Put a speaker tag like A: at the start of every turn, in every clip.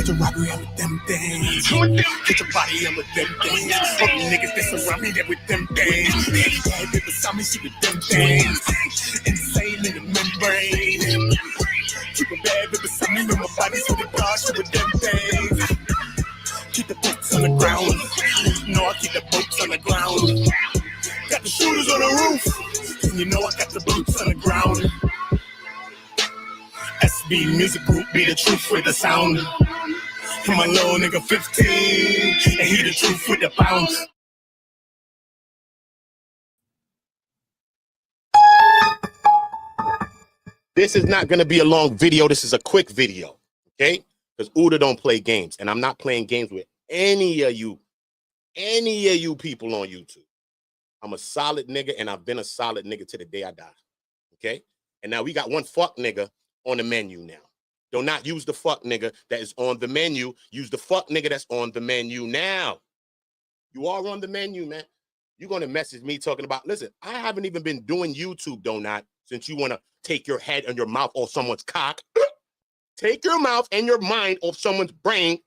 A: Catch a robbery, I'm with them things. Catch a body, I'm with them things. All the niggas that surround me, they're with them things. Bad bitch beside me, she with them things. Insane in the membrane. Keep a bad bitch beside me, with my body's with the car, she with them things. Keep the boots on the ground. No, I keep the boots on the ground. Got the shooters on the roof. And you know I got the boots on the ground. SB Music Group be the truth with the sound. And my little nigga 15. And he the truth with the pound.
B: This is not going to be a long video. This is a quick video. Okay? Because Ooda don't play games. And I'm not playing games with any of you people on YouTube. I'm a solid nigga, and I've been a solid nigga to the day I die. Okay? And now we got one fuck nigga on the menu now. Do not use the fuck nigga that is on the menu. Use the fuck nigga that's on the menu now. You are on the menu, man. You're going to message me talking about, listen, I haven't even been doing YouTube, do not, since you want to take your head and your mouth off someone's cock. Take your mouth and your mind off someone's brain.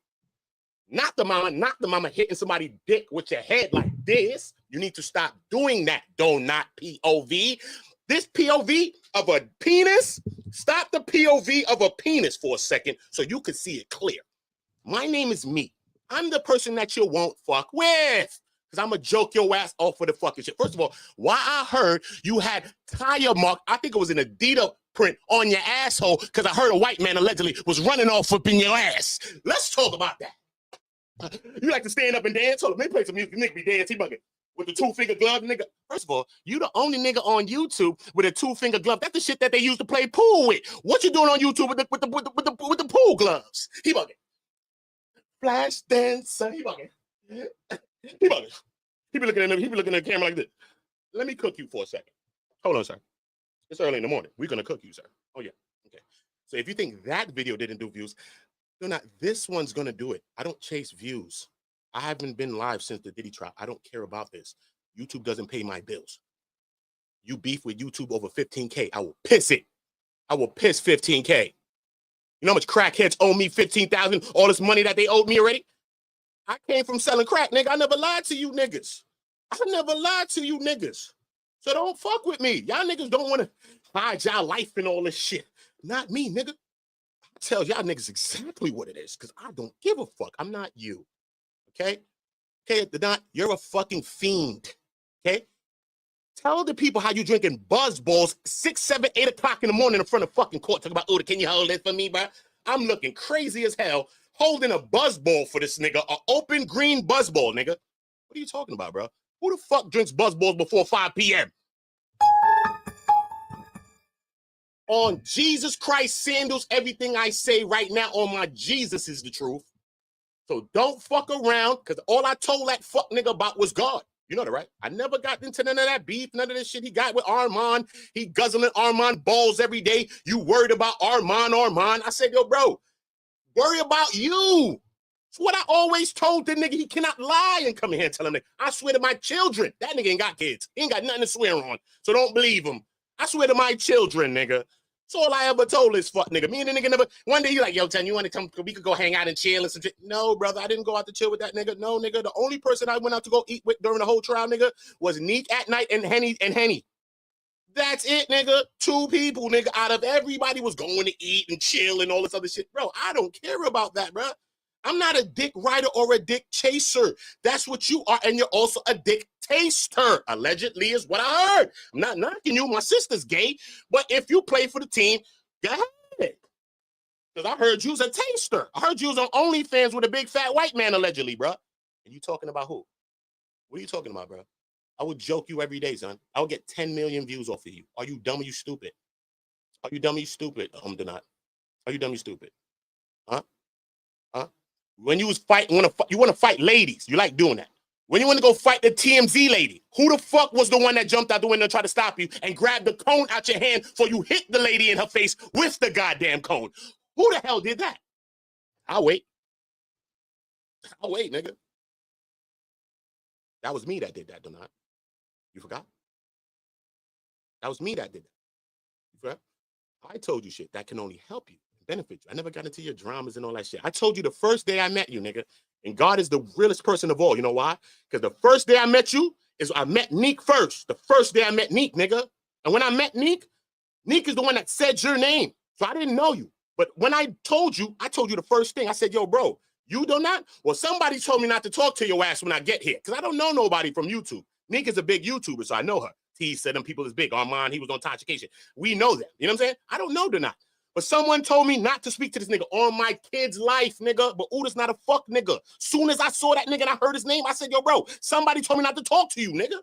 B: Not the mama hitting somebody's dick with your head like this. You need to stop doing that, do not POV. This POV of a penis, stop the POV of a penis for a second so you can see it clear. My name is me. I'm the person that you won't fuck with. Because I'm going to joke your ass off for the fucking shit. First of all, why I heard you had tire mark, I think it was an Adidas print on your asshole because I heard a white man allegedly was running off up in your ass. Let's talk about that. You like to stand up and dance? Hold on, let me play some music. Nigga be dancing bucket with the two-finger glove, nigga. First of all, you the only nigga on YouTube with a two-finger glove. That's the shit that they used to play pool with. What you doing on YouTube with the pool gloves? He bucket. Flash dancer. He bucket. He bucket. He be looking at the camera like this. Let me cook you for a second. Hold on, sir. It's early in the morning. We're gonna cook you, sir. Oh yeah. Okay. So if you think that video didn't do views, no, not this one's gonna do it. I don't chase views. I haven't been live since the Diddy trial. I don't care about this. YouTube doesn't pay my bills. You beef with YouTube over 15K. I will piss it. I will piss 15K. You know how much crackheads owe me 15,000? All this money that they owed me already? I came from selling crack, nigga. I never lied to you niggas. I never lied to you niggas. So don't fuck with me. Y'all niggas don't want to hide y'all life and all this shit. Not me, nigga. I tell y'all niggas exactly what it is because I don't give a fuck. I'm not you. Okay? Okay, you're a fucking fiend. Okay? Tell the people how you drinking buzz balls 6, 7, 8 o'clock in the morning in front of fucking court. Talk about, Ooda, can you hold this for me, bro? I'm looking crazy as hell holding a buzz ball for this nigga, an open green buzz ball, nigga. What are you talking about, bro? Who the fuck drinks buzz balls before 5 p.m.? On Jesus Christ sandals, everything I say right now on my Jesus is the truth. So don't fuck around, because all I told that fuck nigga about was God. You know that, right? I never got into none of that beef, none of this shit he got with Armon. He guzzling Armon balls every day. You worried about Armon. I said, yo, bro, worry about you. It's what I always told the nigga. He cannot lie and come in here and tell him that. I swear to my children. That nigga ain't got kids. He ain't got nothing to swear on. So don't believe him. I swear to my children, nigga. That's all I ever told this fuck nigga. Me and the nigga never. One day he like, yo, Ten, you want to come? We could go hang out and chill and some shit. No, brother, I didn't go out to chill with that nigga. No, nigga. The only person I went out to go eat with during the whole trial, nigga, was Nique at night and Henny. That's it, nigga. 2 people, nigga, out of everybody was going to eat and chill and all this other shit. Bro, I don't care about that, bro. I'm not a dick rider or a dick chaser. That's what you are, and you're also a dick taster. Allegedly is what I heard. I'm not knocking you. My sister's gay, but if you play for the team, go ahead. Because I heard you was a taster. I heard you was on OnlyFans with a big fat white man, allegedly, bro. And you talking about who? What are you talking about, bro? I would joke you every day, son. I would get 10 million views off of you. Are you dumb or you stupid? Are you dumb or you stupid? Denat. Are you dumb or you stupid? Huh? When you was you want to fight ladies. You like doing that. When you want to go fight the TMZ lady, who the fuck was the one that jumped out the window and tried to stop you and grabbed the cone out your hand so you hit the lady in her face with the goddamn cone? Who the hell did that? I'll wait. Nigga. That was me that did that, Denat. You forgot? That was me that did that. You forgot? I told you shit that can only help you. benefit you. I never got into your dramas and all that shit. I told you the first day I met you, nigga. And God is the realest person of all. You know why? Because the first day I met you is I met Nique first. The first day I met Nique, nigga. And when I met Nique, Nique is the one that said your name. So I didn't know you. But when I told you the first thing. I said, yo, bro, you do not? Well, somebody told me not to talk to your ass when I get here. Because I don't know nobody from YouTube. Nique is a big YouTuber, so I know her. T said them people is big. Armon, he was on Toxication. We know them. You know what I'm saying? I don't know Donat. But someone told me not to speak to this nigga on my kid's life, nigga. But Oota's not a fuck nigga. Soon as I saw that nigga and I heard his name, I said, yo, bro, somebody told me not to talk to you, nigga.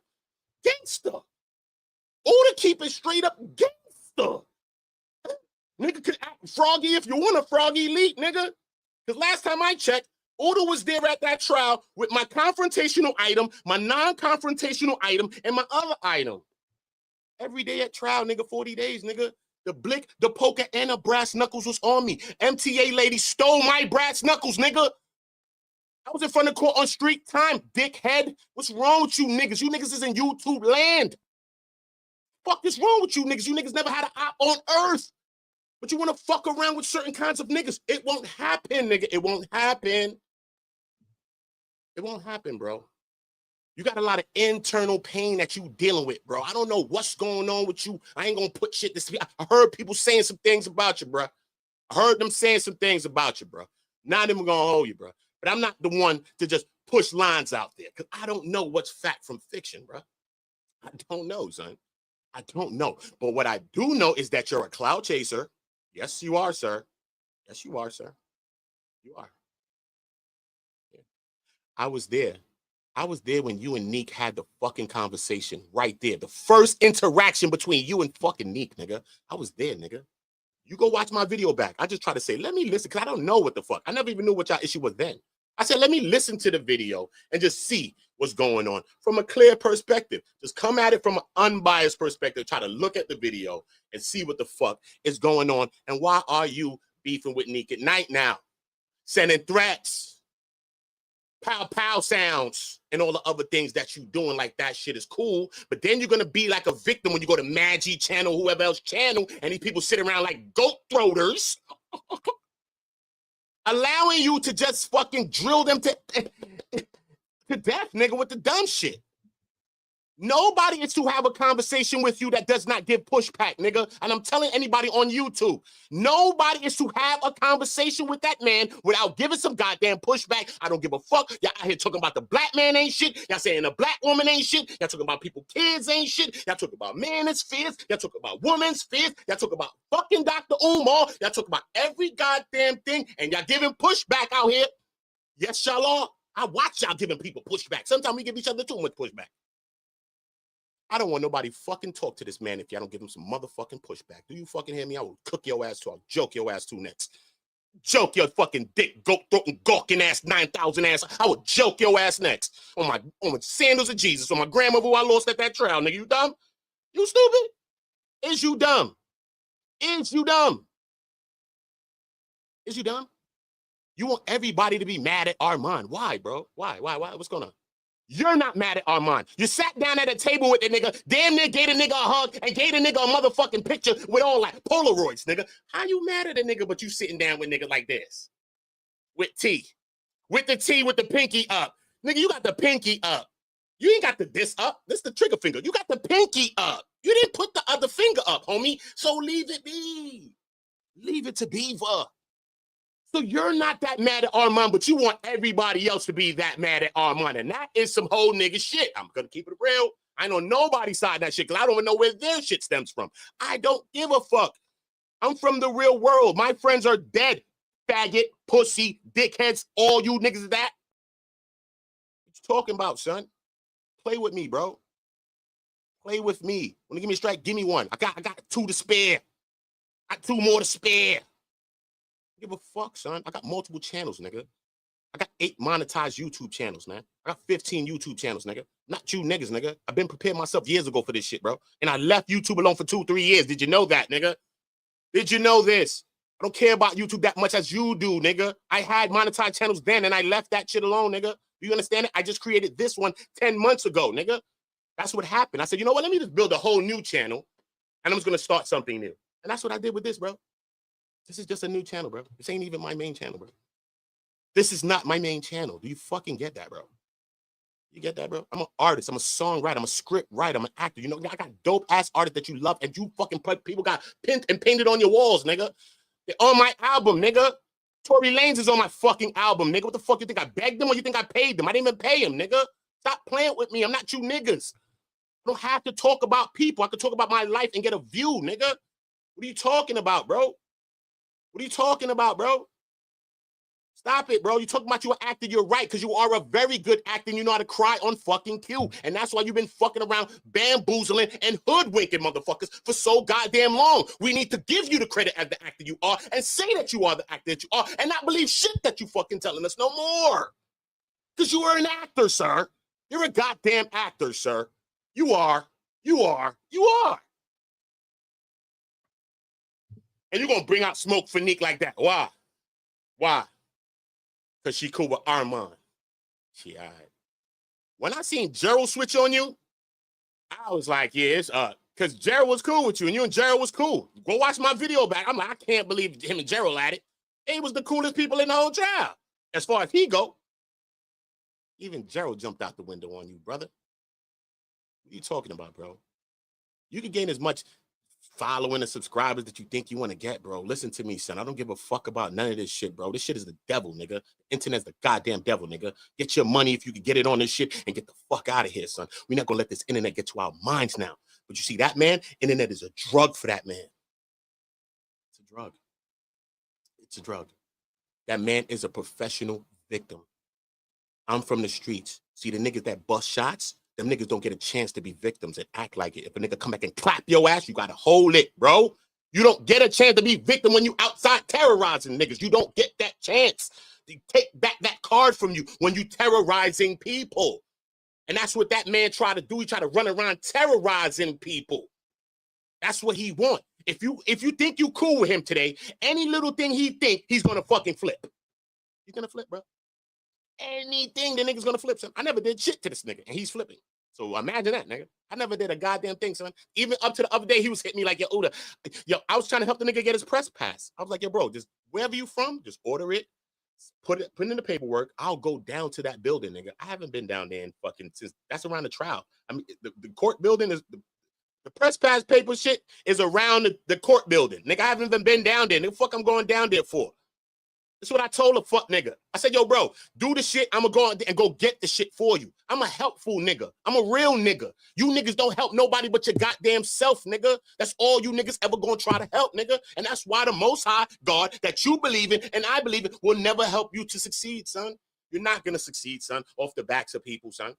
B: Gangsta. Oota keep it straight up gangsta. Nigga could act froggy if you want a froggy elite, nigga. Because last time I checked, Oota was there at that trial with my confrontational item, my non-confrontational item, and my other item. Every day at trial, nigga, 40 days, nigga. The blick, the poker, and the brass knuckles was on me. MTA lady stole my brass knuckles, nigga. I was in front of court on street time, dickhead. What's wrong with you niggas? You niggas is in YouTube land. Fuck is wrong with you niggas? You niggas never had an op on earth. But you want to fuck around with certain kinds of niggas. It won't happen, nigga. It won't happen. It won't happen, bro. You got a lot of internal pain that you dealing with, bro. I don't know what's going on with you. I ain't gonna put shit this. I heard people saying some things about you, bro. I heard them saying some things about you, bro. Not even gonna hold you, bro. But I'm not the one to just push lines out there because I don't know what's fact from fiction, bro. I don't know, son. I don't know. But what I do know is that you're a cloud chaser. Yes, you are, sir. Yes, you are, sir. You are. Yeah. I was there. I was there when you and Nique had the fucking conversation right there. The first interaction between you and fucking Nique, nigga. I was there, nigga. You go watch my video back. I just try to say, let me listen, because I don't know what the fuck. I never even knew what y'all issue was then. I said, let me listen to the video and just see what's going on from a clear perspective. Just come at it from an unbiased perspective. Try to look at the video and see what the fuck is going on. And why are you beefing with Nique at night now? Sending threats. Pow pow sounds and all the other things that you doing, like that shit is cool. But then you're gonna be like a victim when you go to Maggie channel, whoever else channel, and these people sit around like goat throaters, allowing you to just fucking drill them to death, nigga, with the dumb shit. Nobody is to have a conversation with you that does not give pushback, nigga. And I'm telling anybody on YouTube, nobody is to have a conversation with that man without giving some goddamn pushback. I don't give a fuck. Y'all out here talking about the black man ain't shit. Y'all saying the black woman ain't shit. Y'all talking about people, kids ain't shit. Y'all talking about man is fierce. Y'all talking about woman's fierce. Y'all talking about fucking Dr. Umar. Y'all talking about every goddamn thing. And y'all giving pushback out here. Yes, y'all are. I watch y'all giving people pushback. Sometimes we give each other too much pushback. I don't want nobody fucking talk to this man if y'all don't give him some motherfucking pushback. Do you fucking hear me? I will cook your ass too. I'll joke your ass too next. Joke your fucking dick, goat throat and gawking ass, 9,000 ass. I will joke your ass next. On my sandals of Jesus, on my grandmother who I lost at that trial, nigga. You dumb? You stupid? Is you dumb? Is you dumb? Is you dumb? You want everybody to be mad at Armon. Why, bro? Why? What's going on? You're not mad at Armon. You sat down at a table with the nigga, damn near gave the nigga a hug and gave the nigga a motherfucking picture with all like Polaroids, nigga. How you mad at a nigga but you sitting down with nigga like this? With T. With the T with the pinky up. Nigga, you got the pinky up. You ain't got the this up. This the trigger finger. You got the pinky up. You didn't put the other finger up, homie. So leave it be. Leave it to Beaver. So you're not that mad at Armon, but you want everybody else to be that mad at Armon. And that is some whole nigga shit. I'm going to keep it real. I know nobody's side of that shit because I don't even know where their shit stems from. I don't give a fuck. I'm from the real world. My friends are dead. Faggot, pussy, dickheads, all you niggas of that. What you talking about, son? Play with me, bro. Play with me. Want to give me a strike? Give me one. I got 2 to spare. I got 2 more to spare. Give a fuck, son. I got multiple channels, nigga. I got 8 monetized YouTube channels, man. I got 15 YouTube channels, nigga. Not you niggas, nigga. I've been preparing myself years ago for this shit, bro. And I left YouTube alone for 2-3 years. Did you know that, nigga? Did you know this? I don't care about YouTube that much as you do, nigga. I had monetized channels then, and I left that shit alone, nigga. Do you understand it? I just created this one 10 months ago, nigga. That's what happened. I said, you know what? Let me just build a whole new channel, and I'm just going to start something new. And that's what I did with this, bro. This is just a new channel, bro. This ain't even my main channel, bro. This is not my main channel. Do you fucking get that, bro? You get that, bro? I'm an artist. I'm a songwriter. I'm a script writer. I'm an actor. You know, I got dope ass artists that you love, and you fucking people got pinned and painted on your walls, nigga. They're on my album, nigga. Tory Lanez is on my fucking album, nigga. What the fuck you think I begged them or you think I paid them? I didn't even pay him, nigga. Stop playing with me. I'm not you niggas. I don't have to talk about people. I can talk about my life and get a view, nigga. What are you talking about, bro? What are you talking about, bro? Stop it, bro. You talking about you an actor, you're right, because you are a very good actor and you know how to cry on fucking cue. And that's why you've been fucking around bamboozling and hoodwinking motherfuckers for so goddamn long. We need to give you the credit as the actor you are and say that you are the actor that you are and not believe shit that you fucking telling us no more. Because you are an actor, sir. You're a goddamn actor, sir. You are. You are. You are. And you're going to bring out smoke for Nique like that. Why? Why? Because she cool with Armon. She all right. When I seen Gerald switch on you, I was like, yeah, it's because Gerald was cool with you, and you and Gerald was cool. Go watch my video back. I'm like, I can't believe him and Gerald at it. They was the coolest people in the whole trial. As far as he go, even Gerald jumped out the window on you, brother. What are you talking about, bro? You can gain as much following and subscribers that you think you want to get, bro. Listen to me, son. I don't give a fuck about none of this shit, bro. This shit is the devil, nigga. Internet's the goddamn devil, nigga. Get your money if you can get it on this shit and get the fuck out of here, son. We're not gonna let this internet get to our minds now. But you see that, man? Internet is a drug for that man. It's a drug. It's a drug. That man is a professional victim. I'm from the streets. See the niggas that bust shots? Them niggas don't get a chance to be victims and act like it. If a nigga come back and clap your ass, you gotta hold it, bro. You don't get a chance to be victim when you outside terrorizing niggas. You don't get that chance. You take back that card from you when you terrorizing people. And that's what that man tried to do. He tried to run around terrorizing people. That's what he want. If you think you cool with him today, any little thing he think, he's gonna fucking flip. He's gonna flip, bro. Anything the nigga's gonna flip, son. I never did shit to this nigga, and he's flipping. So imagine that, nigga. I never did a goddamn thing, son. Even up to the other day, he was hitting me like, yo, Uda. Yo, I was trying to help the nigga get his press pass. I was like, yo, bro, just wherever you from, just order it, put in the paperwork. I'll go down to that building, nigga. I haven't been down there in fucking since that's around the trial. I mean, the court building is the press pass paper shit is around the court building. Nigga, I haven't even been down there. Nigga, fuck I'm going down there for? That's what I told the fuck nigga. I said, yo, bro, do the shit. I'm going to go and go get the shit for you. I'm a helpful nigga. I'm a real nigga. You niggas don't help nobody but your goddamn self, nigga. That's all you niggas ever going to try to help, nigga. And that's why the Most High God that you believe in and I believe in will never help you to succeed, son. You're not going to succeed, son, off the backs of people, son.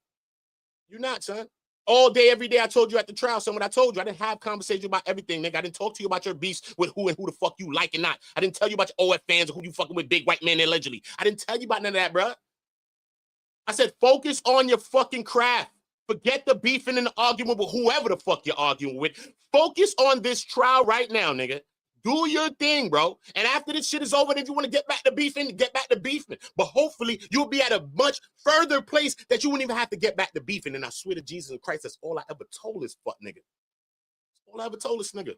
B: You're not, son. All day, every day, I told you at the trial, son, what I told you. I didn't have conversation about everything, nigga. I didn't talk to you about your beefs with who and who the fuck you like and not. I didn't tell you about your OF fans or who you fucking with, big white man allegedly. I didn't tell you about none of that, bro. I said, focus on your fucking craft. Forget the beefing and the argument with whoever the fuck you're arguing with. Focus on this trial right now, nigga. Do your thing, bro. And after this shit is over, if you want to get back to beefing, get back to beefing. But hopefully, you'll be at a much further place that you wouldn't even have to get back to beefing. And I swear to Jesus Christ, that's all I ever told this fuck nigga. That's all I ever told this nigga.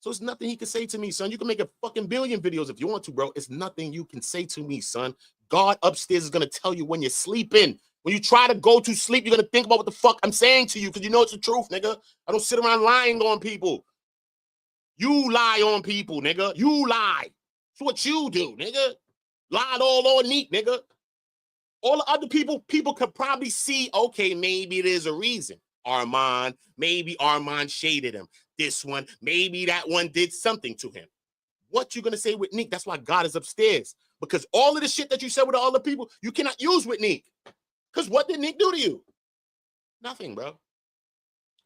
B: So it's nothing he can say to me, son. You can make a fucking billion videos if you want to, bro. It's nothing you can say to me, son. God upstairs is going to tell you when you're sleeping. When you try to go to sleep, you're going to think about what the fuck I'm saying to you because you know it's the truth, nigga. I don't sit around lying on people. You lie on people, nigga. You lie. That's what you do, nigga. Lied all on Nique, nigga. All the other people could probably see, okay, maybe there's a reason. Armon, maybe Armon shaded him. This one, maybe that one did something to him. What you gonna say with Nique? That's why God is upstairs. Because all of the shit that you said with the other people, you cannot use with Nique. Because what did Nique do to you? Nothing, bro.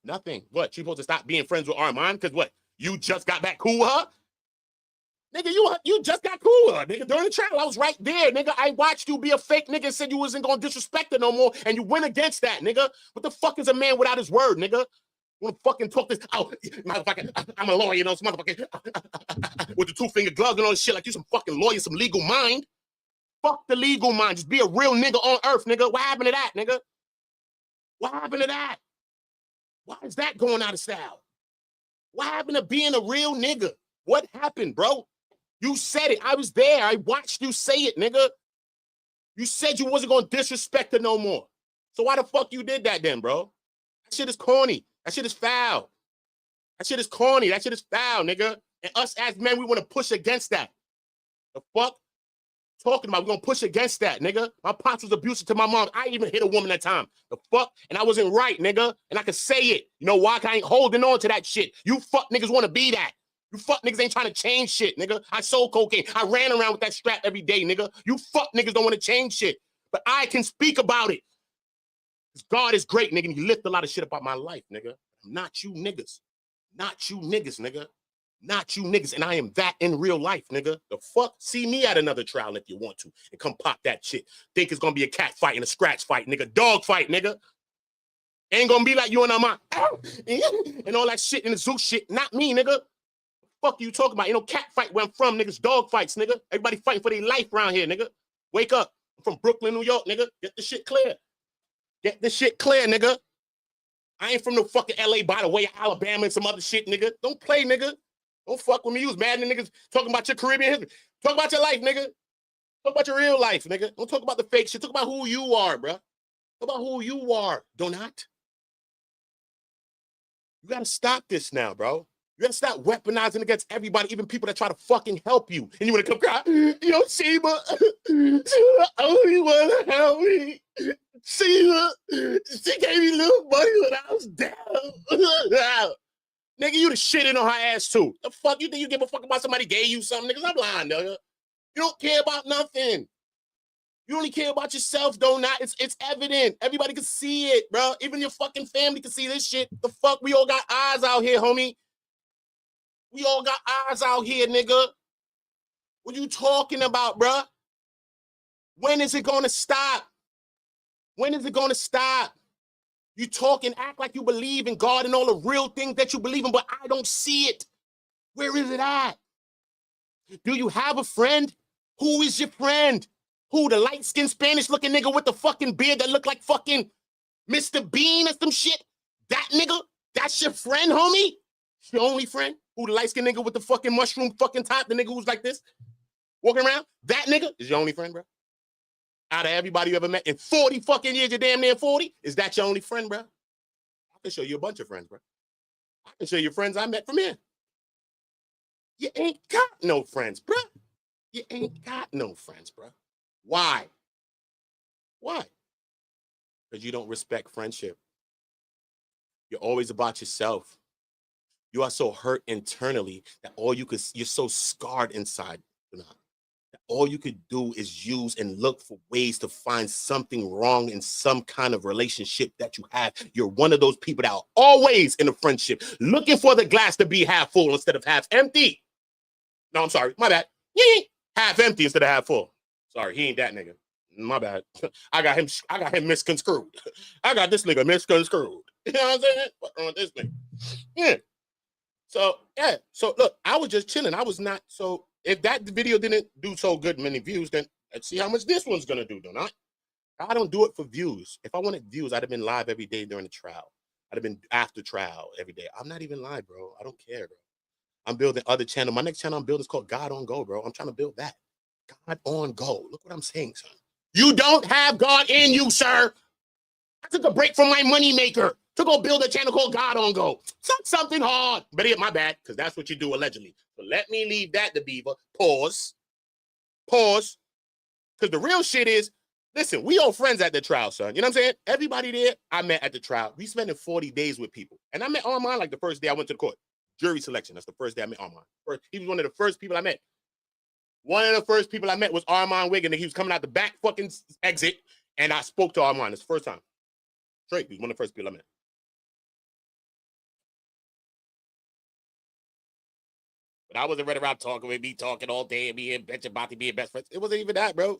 B: Nothing. What? You supposed to stop being friends with Armon? Because what? You just got back cool with her? Nigga, you just got cool with her, nigga. During the trial, I was right there, nigga. I watched you be a fake nigga and said you wasn't gonna disrespect her no more, and you went against that, nigga. What the fuck is a man without his word, nigga? Wanna fucking talk this? Oh, motherfucker, I'm a lawyer, you know, some motherfucker with the two-finger gloves and all this shit like you some fucking lawyer, some legal mind. Fuck the legal mind. Just be a real nigga on earth, nigga. What happened to that, nigga? What happened to that? Why is that going out of style? What happened to being a real nigga? What happened, bro? You said it. I was there. I watched you say it, nigga. You said you wasn't going to disrespect her no more. So why the fuck you did that then, bro? That shit is corny. That shit is foul. That shit is corny. That shit is foul, nigga. And us as men, we want to push against that. The fuck? Talking about, we're going to push against that, nigga. My pops was abusive to my mom. I even hit a woman that time. The fuck? And I wasn't right, nigga. And I could say it. You know why? I ain't holding on to that shit. You fuck niggas want to be that. You fuck niggas ain't trying to change shit, nigga. I sold cocaine. I ran around with that strap every day, nigga. You fuck niggas don't want to change shit. But I can speak about it. God is great, nigga. And he lift a lot of shit about my life, nigga. Not you niggas. Not you niggas, nigga. Not you niggas. And I am that in real life, nigga. The fuck? See me at another trial if you want to. And come pop that shit. Think it's gonna be a cat fight and a scratch fight, nigga. Dog fight, nigga. Ain't gonna be like you and Armon. And all that shit in the zoo shit. Not me, nigga. Fuck you talking about? You know, cat fight where I'm from, niggas. Dog fights, nigga. Everybody fighting for their life around here, nigga. Wake up. I'm from Brooklyn, New York, nigga. Get the shit clear. Get the shit clear, nigga. I ain't from no fucking LA by the way, Alabama and some other shit, nigga. Don't play, nigga. Don't fuck with me. You was mad at niggas talking about your Caribbean history. Talk about your life, nigga. Talk about your real life, nigga. Don't talk about the fake shit. Talk about who you are, bro. Talk about who you are. Do not. You gotta stop this now, bro. You gotta stop weaponizing against everybody, even people that try to fucking help you. And you wanna come cry, yo, Sheba, the only one to help me. Sheba, she gave me little money when I was down. Nigga, you the shitting on her ass too. The fuck you think you give a fuck about somebody gave you something? Niggas, I'm lying, nigga. You don't care about nothing. You only care about yourself, though. Not it's evident. Everybody can see it, bro. Even your fucking family can see this shit. The fuck, we all got eyes out here, homie. We all got eyes out here, nigga. What you talking about, bro? When is it gonna stop? When is it gonna stop? You talk and act like you believe in God and all the real things that you believe in, but I don't see it. Where is it at? Do you have a friend? Who is your friend? Who, the light-skinned Spanish-looking nigga with the fucking beard that look like fucking Mr. Bean or some shit? That nigga? That's your friend, homie? Your only friend? Who, the light-skinned nigga with the fucking mushroom fucking top? The nigga who's like this? Walking around? That nigga is your only friend, bro? Out of everybody you ever met in 40 fucking years, you're damn near 40? Is that your only friend, bro? I can show you a bunch of friends, bro. I can show you friends I met from here. You ain't got no friends, bro. You ain't got no friends, bro. Why? Why? Because you don't respect friendship. You're always about yourself. You are so hurt internally that you're so scarred inside. That all you could do is use and look for ways to find something wrong in some kind of relationship that you have. You're one of those people that are always in a friendship, looking for the glass to be half full instead of half empty. No, I'm sorry. My bad. Half empty instead of half full. Sorry, he ain't that nigga. My bad. I got him misconstrued. I got this nigga misconstrued. You know what I'm saying? What's wrong with this nigga? Yeah. So look, I was just chilling. I was not so if that video didn't do so good many views, then let's see how much this one's gonna do, don't I? I don't do it for views. If I wanted views, I'd have been live every day during the trial. I'd have been after trial every day. I'm not even live, bro. I don't care, bro. I'm building other channel. My next channel I'm building is called God on Go, bro. I'm trying to build that. God on Go. Look what I'm saying, son. You don't have God in you, sir. I took a break from my moneymaker to go build a channel called God on Go. Something hard. But my bad, because that's what you do allegedly. So let me leave that to Beaver. Pause. Because the real shit is, listen, we all friends at the trial, son. You know what I'm saying? Everybody there I met at the trial. We spending 40 days with people. And I met Armon like the first day I went to the court. Jury selection. That's the first day I met Armon. He was one of the first people I met. One of the first people I met was Armon Wiggins. He was coming out the back fucking exit. And I spoke to Armon. It's the first time. Straight. He was one of the first people I met. But I wasn't running around talking with me, talking all day and me and bitch about to be best friends. It wasn't even that, bro.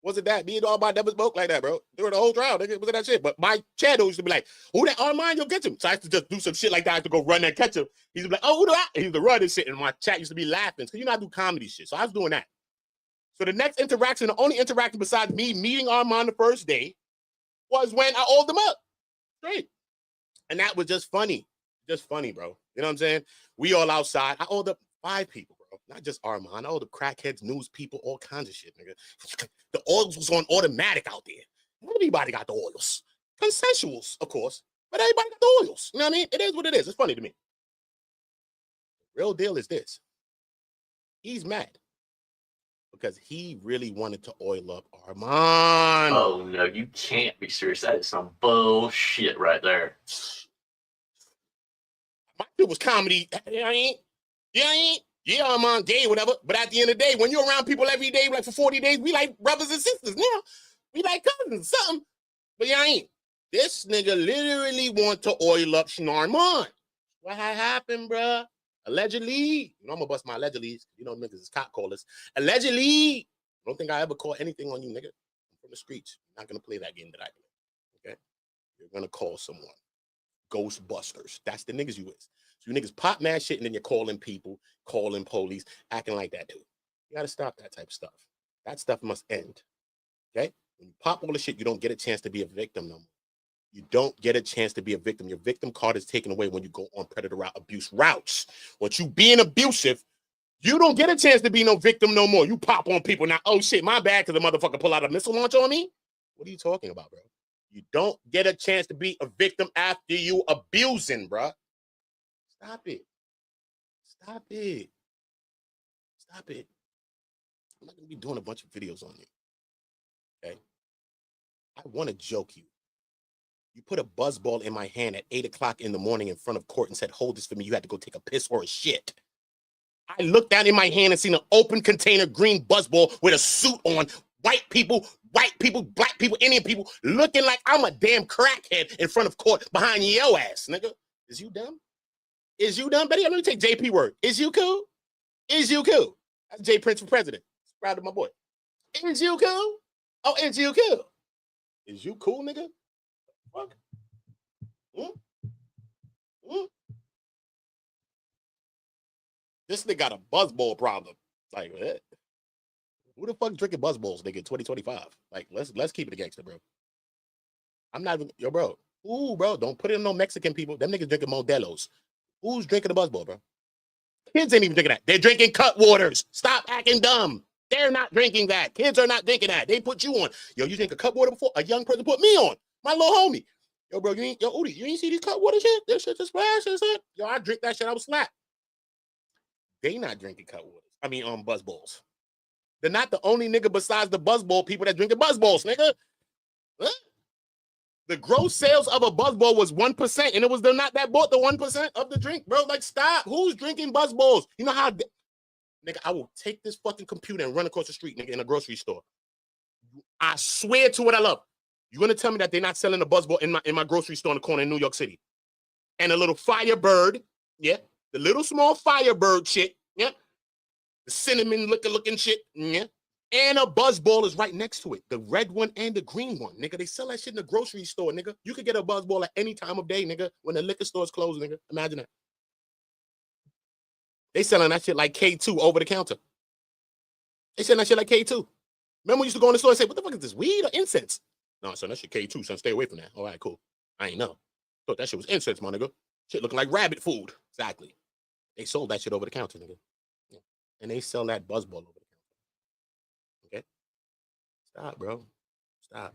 B: Wasn't that? Me and all my never spoke like that, bro. During the whole trial, nigga. It wasn't that shit. But my channel used to be like, who that Armon? You'll get him. So I used to just do some shit like that. I used to go run and catch him. He used to be like, oh, who that? He used to run and shit. And my chat used to be laughing. So you know I do comedy shit. So I was doing that. So the next interaction, the only interaction besides me meeting Armon the first day was when I owed them up. Straight. And that was just funny. Just funny, bro. You know what I'm saying? We all outside. I owed up 5 people, bro. Not just Armon, all the crackheads, news people, all kinds of shit, nigga. The oils was on automatic out there. Everybody got the oils. Consensuals, of course, but everybody got the oils. You know what I mean? It is what it is. It's funny to me. Real deal is this. He's mad because he really wanted to oil up Armon.
C: Oh, no, you can't be serious. That is some bullshit right there.
B: My shit was comedy. Yeah, Armon gay, whatever. But at the end of the day, when you're around people every day, like for 40 days, we like brothers and sisters now. We like cousins, something. But yeah, I ain't. This nigga literally want to oil up Armon. What happened, bruh? Allegedly. You know, I'm gonna bust my allegedly. You know, niggas is cop callers. Allegedly. I don't think I ever call anything on you, nigga. I'm from the streets. I'm not gonna play that game that I play. Okay? You're gonna call someone. Ghostbusters. That's the niggas you is. So you niggas pop mad shit and then you're calling people, calling police, acting like that, dude. You gotta stop that type of stuff. That stuff must end. Okay? When you pop all the shit, you don't get a chance to be a victim no more. You don't get a chance to be a victim. Your victim card is taken away when you go on predator abuse routes. Once you being abusive, you don't get a chance to be no victim no more. You pop on people now. Oh shit, my bad, because the motherfucker pull out a missile launcher on me. What are you talking about, bro? You don't get a chance to be a victim after you abusing, bro. Stop it. Stop it. Stop it. I'm not gonna be doing a bunch of videos on you. Okay? I want to joke you. You put a buzzball in my hand at 8 o'clock in the morning in front of court and said, hold this for me. You had to go take a piss or a shit. I looked down in my hand and seen an open container green buzzball with a suit on. White people, black people, Indian people, looking like I'm a damn crackhead in front of court behind your ass, nigga. Is you dumb? Is you dumb? Betty, let me take JP word. Is you cool? Is you cool? That's J Prince for president. Proud of my boy. Is you cool? Oh, is you cool? Is you cool, nigga? Fuck. This nigga got a buzzball problem. Like, what? Who the fuck drinking buzzballs, nigga, 2025? Like, let's keep it a gangster, bro. I'm not even, yo, bro. Ooh, bro, don't put in no Mexican people. Them niggas drinking Modelos. Who's drinking the buzzball, bro? Kids ain't even drinking that. They're drinking cut waters. Stop acting dumb. They're not drinking that. Kids are not drinking that. They put you on. Yo, you drink a cut water before? A young person put me on. My little homie. Yo, bro, Udi, you ain't see these cut water shit? This shit just splash and shit. Yo, I drink that shit. I was slapped. They not drinking cut waters. I mean, buzzballs. They're not the only nigga besides the buzzball people that drinking buzzballs, nigga. Huh? The gross sales of a buzzball was 1%, and it was not that bought the 1% of the drink, bro. Like, stop. Who's drinking buzzballs? You know how, nigga, I will take this fucking computer and run across the street, nigga, in a grocery store. I swear to what I love. You're gonna tell me that they're not selling a buzzball in my grocery store in the corner in New York City. And a little Firebird, yeah, the little small Firebird shit, yeah, the cinnamon looking shit, yeah, and a buzzball is right next to it. The red one and the green one, nigga. They sell that shit in the grocery store, nigga. You could get a buzzball at any time of day, nigga, when the liquor store's closed, nigga. Imagine that. They selling that shit like K2 over the counter. They selling that shit like K2. Remember we used to go in the store and say, what the fuck is this, weed or incense? No, son, that shit K2, son. Stay away from that. All right, cool. I ain't know. Thought that shit was incense, my nigga. Shit looking like rabbit food. Exactly. They sold that shit over the counter, nigga. Yeah. And they sell that buzzball over the counter. Okay? Stop, bro. Stop.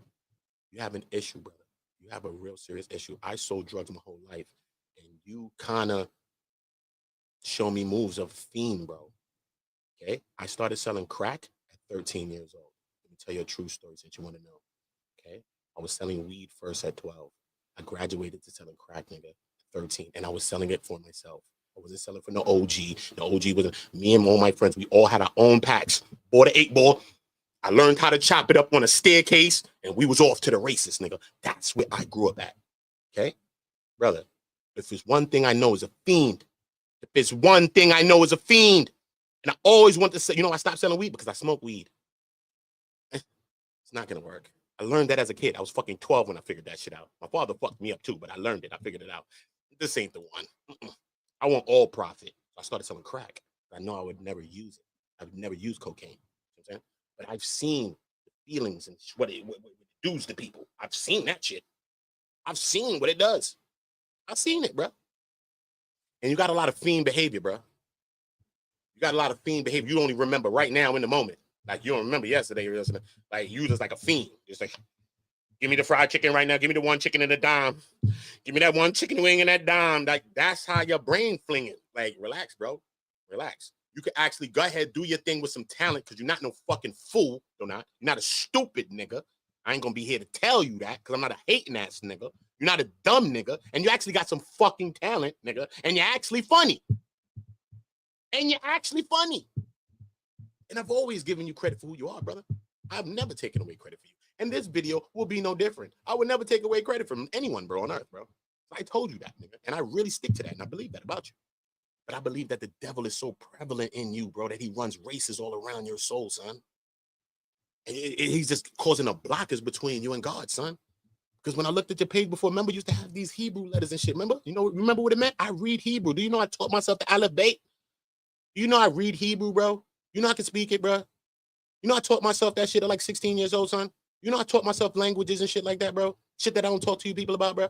B: You have an issue, brother. You have a real serious issue. I sold drugs my whole life. And you kind of show me moves of a fiend, bro. Okay? I started selling crack at 13 years old. Let me tell you a true story that you want to know. Okay? I was selling weed first at 12. I graduated to selling crack, nigga, at 13. And I was selling it for myself. I wasn't selling for no OG. The OG was me and all my friends. We all had our own packs. Bought an 8-ball. I learned how to chop it up on a staircase, and we was off to the races, nigga. That's where I grew up at. Okay? Brother, if there's one thing I know is a fiend. If there's one thing I know is a fiend. And I always want to say, I stopped selling weed because I smoke weed. It's not going to work. I learned that as a kid. I was fucking 12 when I figured that shit out. My father fucked me up too, but I learned it. I figured it out. This ain't the one. I want all profit. I started selling crack. I know I would never use it. I would never use cocaine. You know what I'm saying? But I've seen the feelings and what it does to people. I've seen that shit. I've seen what it does. I've seen it, bro. And you got a lot of fiend behavior, bro. You got a lot of fiend behavior. You don't even remember right now in the moment. Like you don't remember yesterday or something. Like you just like a fiend. Just like, give me the fried chicken right now. Give me the one chicken and a dime. Give me that one chicken wing and that dime. Like that's how your brain flinging. Like relax, bro. Relax. You can actually go ahead, do your thing with some talent because you're not no fucking fool. You're not a stupid nigga. I ain't gonna be here to tell you that because I'm not a hating ass nigga. You're not a dumb nigga. And you actually got some fucking talent, nigga. And you're actually funny. And you're actually funny. And I've always given you credit for who you are, brother. I've never taken away credit for you. And this video will be no different. I would never take away credit from anyone, bro, on earth, bro. I told you that, nigga. And I really stick to that. And I believe that about you. But I believe that the devil is so prevalent in you, bro, that he runs races all around your soul, son. He's just causing a blockage between you and God, son. Because when I looked at your page before, remember, you used to have these Hebrew letters and shit, remember? Remember what it meant? I read Hebrew. Do you know I taught myself the Aleph Bet? Do you know I read Hebrew, bro? You know I can speak it, bro? You know I taught myself that shit at like 16 years old, son? You know I taught myself languages and shit like that, bro? Shit that I don't talk to you people about, bro?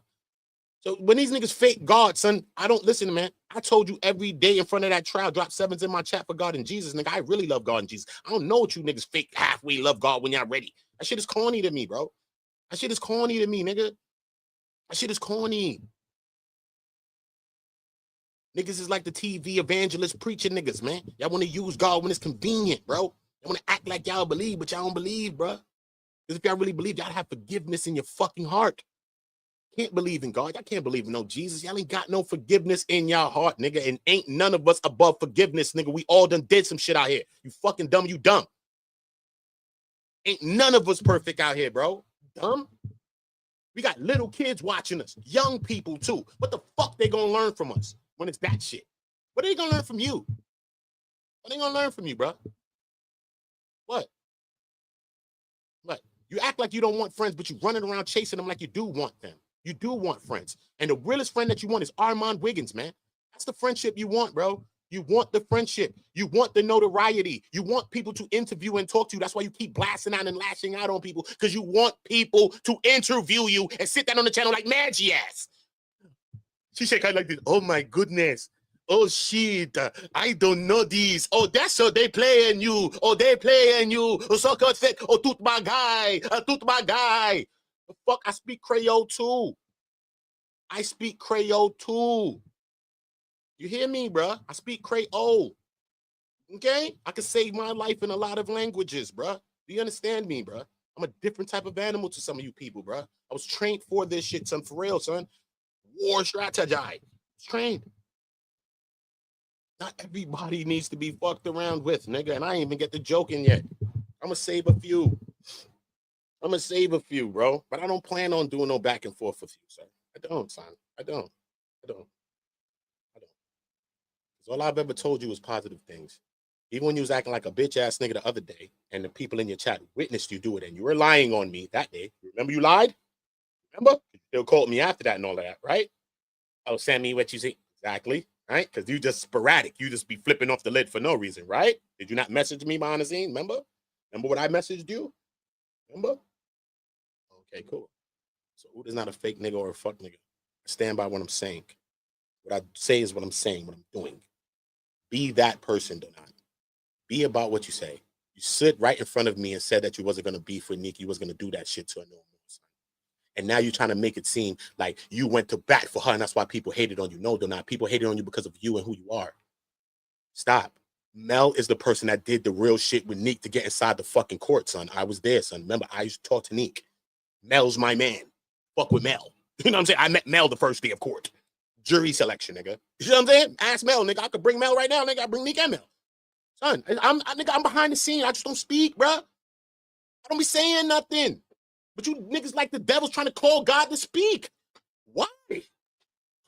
B: So when these niggas fake God, son, I don't listen, man. I told you every day in front of that trial, drop sevens in my chat for God and Jesus, nigga. I really love God and Jesus. I don't know what you niggas fake halfway love God when y'all ready. That shit is corny to me, bro. That shit is corny to me, nigga. That shit is corny. Niggas is like the TV evangelist preaching niggas, man. Y'all want to use God when it's convenient, bro. Y'all want to act like y'all believe, but y'all don't believe, bro. Because if y'all really believe, y'all have forgiveness in your fucking heart. Can't believe in God. Y'all can't believe in no Jesus. Y'all ain't got no forgiveness in y'all heart, nigga. And ain't none of us above forgiveness, nigga. We all done did some shit out here. You fucking dumb, you dumb. Ain't none of us perfect out here, bro. Dumb. We got little kids watching us. Young people, too. What the fuck they gonna learn from us when it's that shit? What are they gonna learn from you? What are they gonna learn from you, bro? What? What? You act like you don't want friends, but you running around chasing them like you do want them. You do want friends. And the realest friend that you want is Armon Wiggins, man. That's the friendship you want, bro. You want the friendship. You want the notoriety. You want people to interview and talk to you. That's why you keep blasting out and lashing out on people, because you want people to interview you and sit down on the channel like Maggie ass. She shake her like this. Oh, my goodness. Oh, shit. I don't know these. Oh, that's how they playing you. Oh, they playing you. Oh, so good. Oh, tout my guy. Tout my guy. The fuck? I speak Creole, too. I speak Creole, too. You hear me, bro? I speak Creole. Okay? I can save my life in a lot of languages, bro. Do you understand me, bro? I'm a different type of animal to some of you people, bro. I was trained for this shit, son. For real, son. War strategy. I was trained. Not everybody needs to be fucked around with, nigga. And I ain't even get the joking yet. I'm going to save a few. I'm going to save a few, bro. But I don't plan on doing no back and forth with you, sir. I don't, son. I don't. Because all I've ever told you is positive things. Even when you was acting like a bitch ass nigga the other day, and the people in your chat witnessed you do it, and you were lying on me that day. Remember you lied? Remember? You still called me after that and all that, right? Oh, send me what you see. Exactly. Right? Because you just sporadic. You just be flipping off the lid for no reason, right? Did you not message me behind the scene? Remember? Remember what I messaged you? Remember? Okay, cool. So Oota's not a fake nigga or a fuck nigga. I stand by what I'm saying. What I say is what I'm saying, what I'm doing. Be that person, Donat. Be about what you say. You sit right in front of me and said that you wasn't going to beef with Nique. You was going to do that shit to her no more. And now you're trying to make it seem like you went to bat for her, and that's why people hated on you. No, they're not. People hated on you because of you and who you are. Stop. Mel is the person that did the real shit with Nique to get inside the fucking court, son. I was there, son. Remember, I used to talk to Nique. Mel's my man. Fuck with Mel. You know what I'm saying? I met Mel the first day of court. Jury selection, nigga. You know what I'm saying? Ask Mel, nigga. I could bring Mel right now, nigga. I bring Nique and Mel. Son, I'm behind the scene. I just don't speak, bro. I don't be saying nothing. But you niggas like the devil's trying to call God to speak. Why?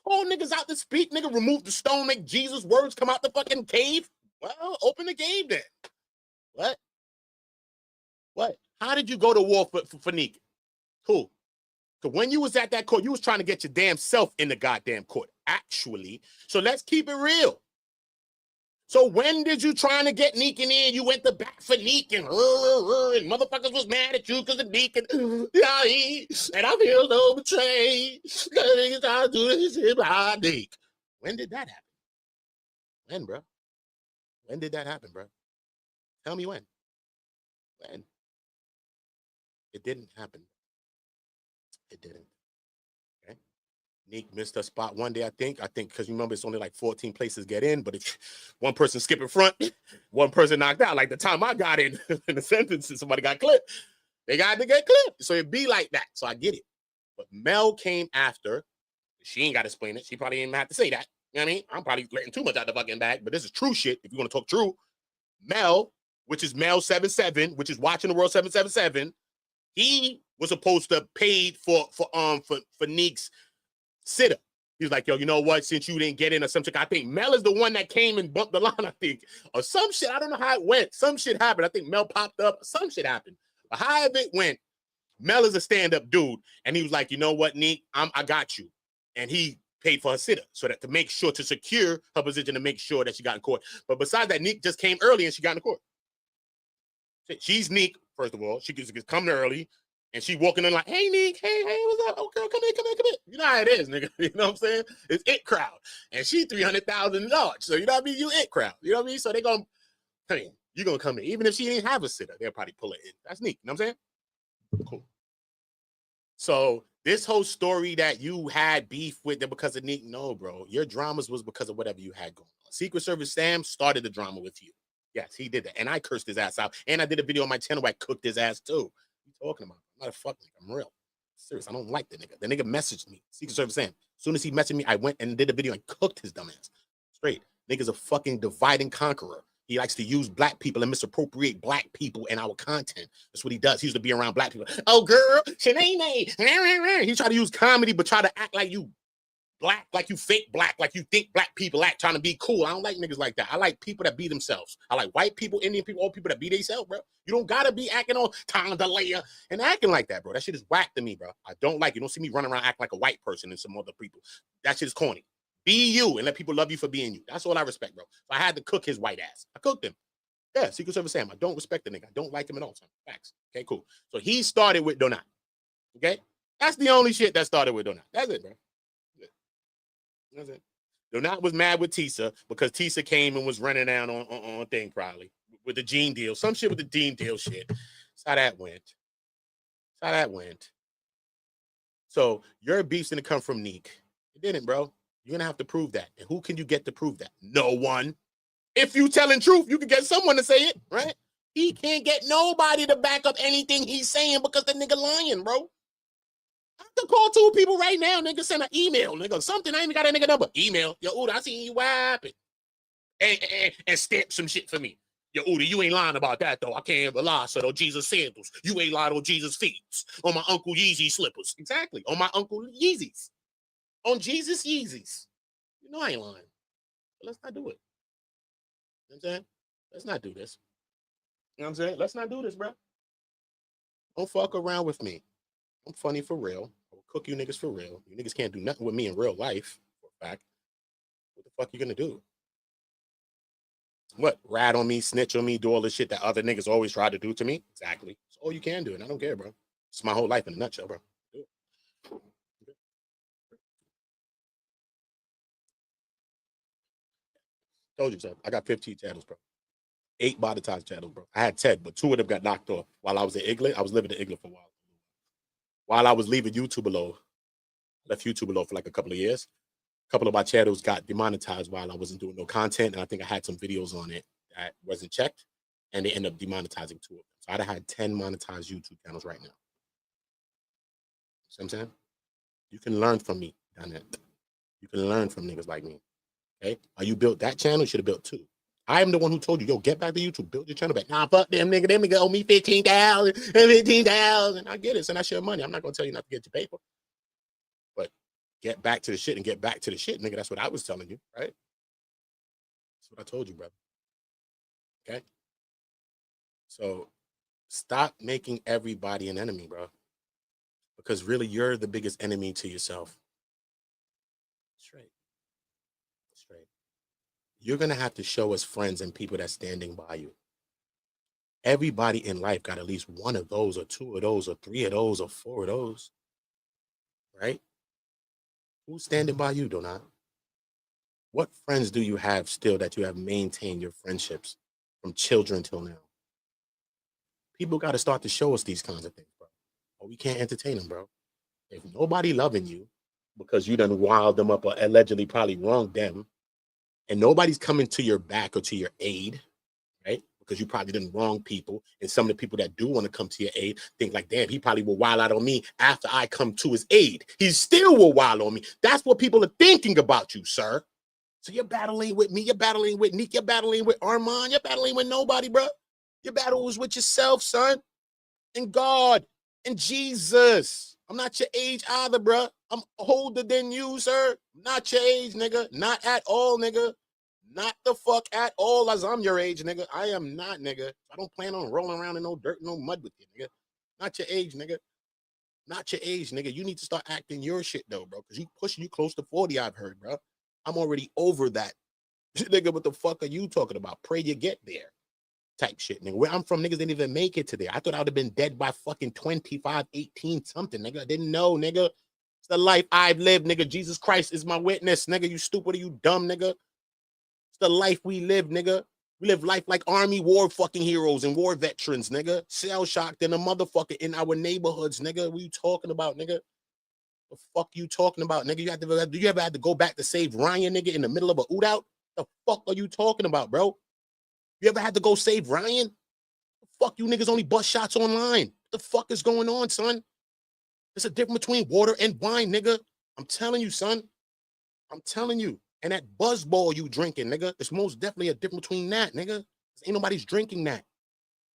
B: Call niggas out to speak, nigga. Remove the stone, make Jesus' words come out the fucking cave. Well, open the cave then. What? What? How did you go to war for Nique? Who? Because when you was at that court, you was trying to get your damn self in the goddamn court, actually. So let's keep it real. So when did you trying to get Nique in there? You went to bat for Nique and motherfuckers was mad at you because of Nique and I feel so betrayed. Niggas trying to do this shit behind Nique. When did that happen? When, bro? When did that happen, bro? Tell me when. When? It didn't happen. It didn't. Okay. Nique missed a spot one day, I think because you remember it's only like 14 places get in, but if one person skip in front, one person knocked out. Like the time I got in the sentence, somebody got clipped. They got to get clipped. So it'd be like that. So I get it. But Mel came after. She ain't got to explain it. She probably didn't have to say that. You know what I mean? I'm probably letting too much out the fucking bag, but this is true shit. If you want to talk true, Mel, which is Mel 77, which is Watching the World 777, he was supposed to pay for Nique's sitter. He was like, yo, you know what? Since you didn't get in or something, I think Mel is the one that came and bumped the line, I think. Or some shit. I don't know how it went. Some shit happened. I think Mel popped up. Some shit happened. But however it went, Mel is a stand-up dude. And he was like, you know what, Nique? I got you. And he paid for her sitter so that to make sure, to secure her position, to make sure that she got in court. But besides that, Nique just came early and she got in court. She's Nique, first of all. She gets come early. And she walking in like, hey, Nique, hey, what's up? Oh, girl, come in. You know how it is, nigga. You know what I'm saying? It's it crowd. And she $300,000. So, you know what I mean? You it crowd. You know what I mean? So they going to, hey, you going to come in. Even if she didn't have a sitter, they'll probably pull it in. That's Nique. You know what I'm saying? Cool. So this whole story that you had beef with them because of Nique, no, bro. Your dramas was because of whatever you had going on. Secret Service Sam started the drama with you. Yes, he did that. And I cursed his ass out. And I did a video on my channel where I cooked his ass too. What are you talking about? I'm not a fuck nigga. I'm real. Serious. I don't like the nigga. The nigga messaged me. Secret Service Sam. As soon as he messaged me, I went and did a video and cooked his dumb ass. Straight. Nigga's a fucking divide and conqueror. He likes to use black people and misappropriate black people in our content. That's what he does. He used to be around black people. Oh, girl, Shanae. He try to use comedy, but try to act like you black, like you fake black, like you think black people act, trying to be cool. I don't like niggas like that. I like people that be themselves. I like white people, Indian people, all people that be themselves, bro. You don't gotta be acting on Tom DeLay and acting like that, bro. That shit is whack to me, bro. I don't like it. You don't see me running around acting like a white person and some other people. That shit is corny. Be you and let people love you for being you. That's all I respect, bro. So I had to cook his white ass. I cooked him. Yeah, Secret Service Sam. I don't respect the nigga. I don't like him at all. So facts. Okay, cool. So he started with Donat. Okay? That's the only shit that started with Donat. That's it, bro. That's it. Donat was mad with Tisa because Tisa came and was running down on thing probably with the Gene deal. Some shit with the Gene deal shit. That's how that went. So your beef's gonna come from Nique. It didn't, bro. You're gonna have to prove that. And who can you get to prove that? No one. If you telling truth, you can get someone to say it, right? He can't get nobody to back up anything he's saying because the nigga lying, bro. I can call two people right now, nigga, send an email, nigga, something. I ain't even got a nigga number. Email. Yo, Ooda, I seen you whapping. And stamp some shit for me. Yo, Ooda, you ain't lying about that, though. I can't lie, so those Jesus sandals. You ain't lying on Jesus' feet. On my Uncle Yeezy slippers. Exactly. On my Uncle Yeezys. On Jesus Yeezys. You know I ain't lying. But let's not do it. You know what I'm saying? Let's not do this. You know what I'm saying? Let's not do this, bro. Don't fuck around with me. I'm funny for real. I will cook you niggas for real. You niggas can't do nothing with me in real life, for a fact. What the fuck you gonna do? What? Rat on me, snitch on me, do all the shit that other niggas always try to do to me? Exactly. It's all you can do, and I don't care, bro. It's my whole life in a nutshell, bro. Told you so. I got 15 channels, bro. 8 monetized channels, bro. I had 10, but 2 of them got knocked off while I was in England. I was living in England for a while. While I was leaving YouTube alone, left YouTube alone for like a couple of years. A couple of my channels got demonetized while I wasn't doing no content, and I think I had some videos on it that wasn't checked, and they ended up demonetizing 2 of them. So I'd have had 10 monetized YouTube channels right now. See what I'm saying? You can learn from me, Donette. You can learn from niggas like me. Okay? How you built that channel, you should have built 2. I am the one who told you, yo, get back to YouTube, build your channel back. Nah, fuck them nigga. Them nigga owe me 15,000 and 15,000. I get it. Send that shit money. I'm not gonna tell you not to get your paper. But get back to the shit and get back to the shit, nigga. That's what I was telling you, right? That's what I told you, brother. Okay? So stop making everybody an enemy, bro. Because really, you're the biggest enemy to yourself. Straight. You're going to have to show us friends and people that's standing by you. Everybody in life got at least 1 of those or 2 of those or 3 of those or 4 of those, right? Who's standing by you, Donat? What friends do you have still that you have maintained your friendships from children till now? People got to start to show us these kinds of things, bro. Or we can't entertain them, bro. If nobody loving you because you done wild them up or allegedly probably wronged them, and nobody's coming to your back or to your aid, right? Because you probably didn't wrong people. And some of the people that do want to come to your aid think like, damn, he probably will wild out on me after I come to his aid. He still will wild on me. That's what people are thinking about you, sir. So you're battling with me. You're battling with Nique. You're battling with Armon. You're battling with nobody, bro. Your battle is with yourself, son, and God, and Jesus. I'm not your age either, bro. I'm older than you, sir. Not your age, nigga. Not at all, nigga. Not the fuck at all as I'm your age, nigga. I am not, nigga. I don't plan on rolling around in no dirt, no mud with you, nigga. Not your age, nigga. Not your age, nigga. You need to start acting your shit, though, bro, because you pushing you close to 40, I've heard, bro. I'm already over that. Nigga, what the fuck are you talking about? Pray you get there. Type shit, nigga. Where I'm from, niggas didn't even make it to there. I thought I would have been dead by fucking 25, 18 something, nigga. I didn't know, nigga. It's the life I've lived, nigga. Jesus Christ is my witness, nigga. You stupid or you dumb, nigga. It's the life we live, nigga. We live life like Army war fucking heroes and war veterans, nigga. Shell shocked in a motherfucker in our neighborhoods, nigga. What you talking about, nigga? The fuck you talking about, nigga? You ever had to go back to save Ryan, nigga, in the middle of a ootout? The fuck are you talking about, bro? You ever had to go save Ryan? The fuck you niggas only bust shots online. What the fuck is going on, son? There's a difference between water and wine, nigga. I'm telling you, son. I'm telling you. And that buzzball you drinking, nigga, there's most definitely a difference between that, nigga. Ain't nobody's drinking that.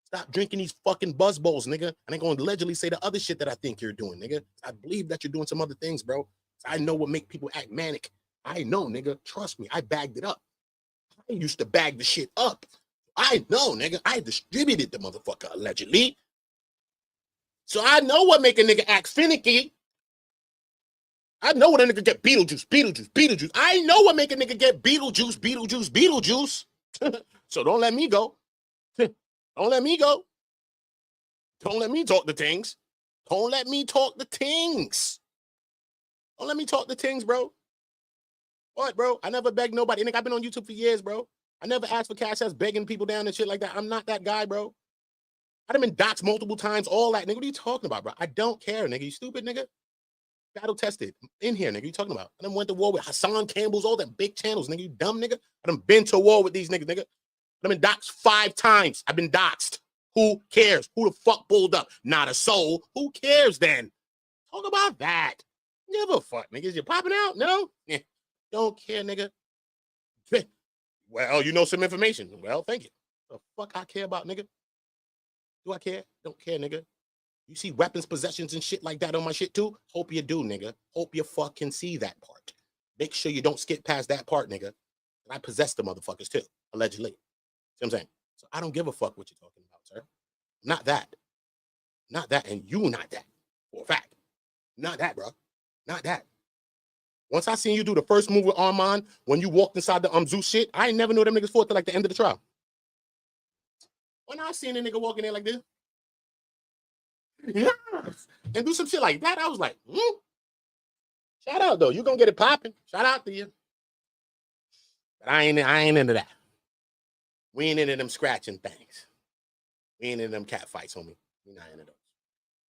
B: Stop drinking these fucking buzzballs, nigga. And I'm going to allegedly say the other shit that I think you're doing, nigga. I believe that you're doing some other things, bro. I know what make people act manic. I know, nigga. Trust me. I bagged it up. I used to bag the shit up. I know, nigga. I distributed the motherfucker, allegedly. So I know what make a nigga act finicky. I know what a nigga get Beetlejuice. I know what make a nigga get Beetlejuice. So don't let me go. Don't let me go. Don't let me talk the things. Don't let me talk the things. Don't let me talk the things, bro. What, bro? I never begged nobody. Nigga, I've been on YouTube for years, bro. I never asked for cash apps, begging people down and shit like that. I'm not that guy, bro. I done been doxxed multiple times, all that. Nigga, what are you talking about, bro? I don't care, nigga. You stupid, nigga? Battle tested. In here, nigga. You talking about? I done went to war with Hassan Campbell's, all them big channels, nigga. You dumb, nigga? I done been to war with these niggas, nigga. I done been doxxed 5 times. I've been doxxed. Who cares? Who the fuck pulled up? Not a soul. Who cares then? Talk about that. Give a fuck, niggas. You popping out? No? Yeah. Don't care, nigga. Well, you know some information. Well, thank you. The fuck I care about, nigga? Do I care? Don't care, nigga. You see weapons possessions and shit like that on my shit too? Hope you do, nigga. Hope you fucking see that part. Make sure you don't skip past that part, nigga. And I possess the motherfuckers too, allegedly. See what I'm saying? So I don't give a fuck what you're talking about, sir. Not that. Not that, and you not that. For a fact. Not that, bro. Not that. Once I seen you do the first move with Armon, when you walked inside the Zeus shit, I ain't never knew them niggas fought till like the end of the trial. When I seen a nigga walk in there like this, yes, and do some shit like that, I was like, shout out though. You gonna get it popping. Shout out to you. But I ain't into that. We ain't into them scratching things. We ain't into them cat fights, homie. We not into those.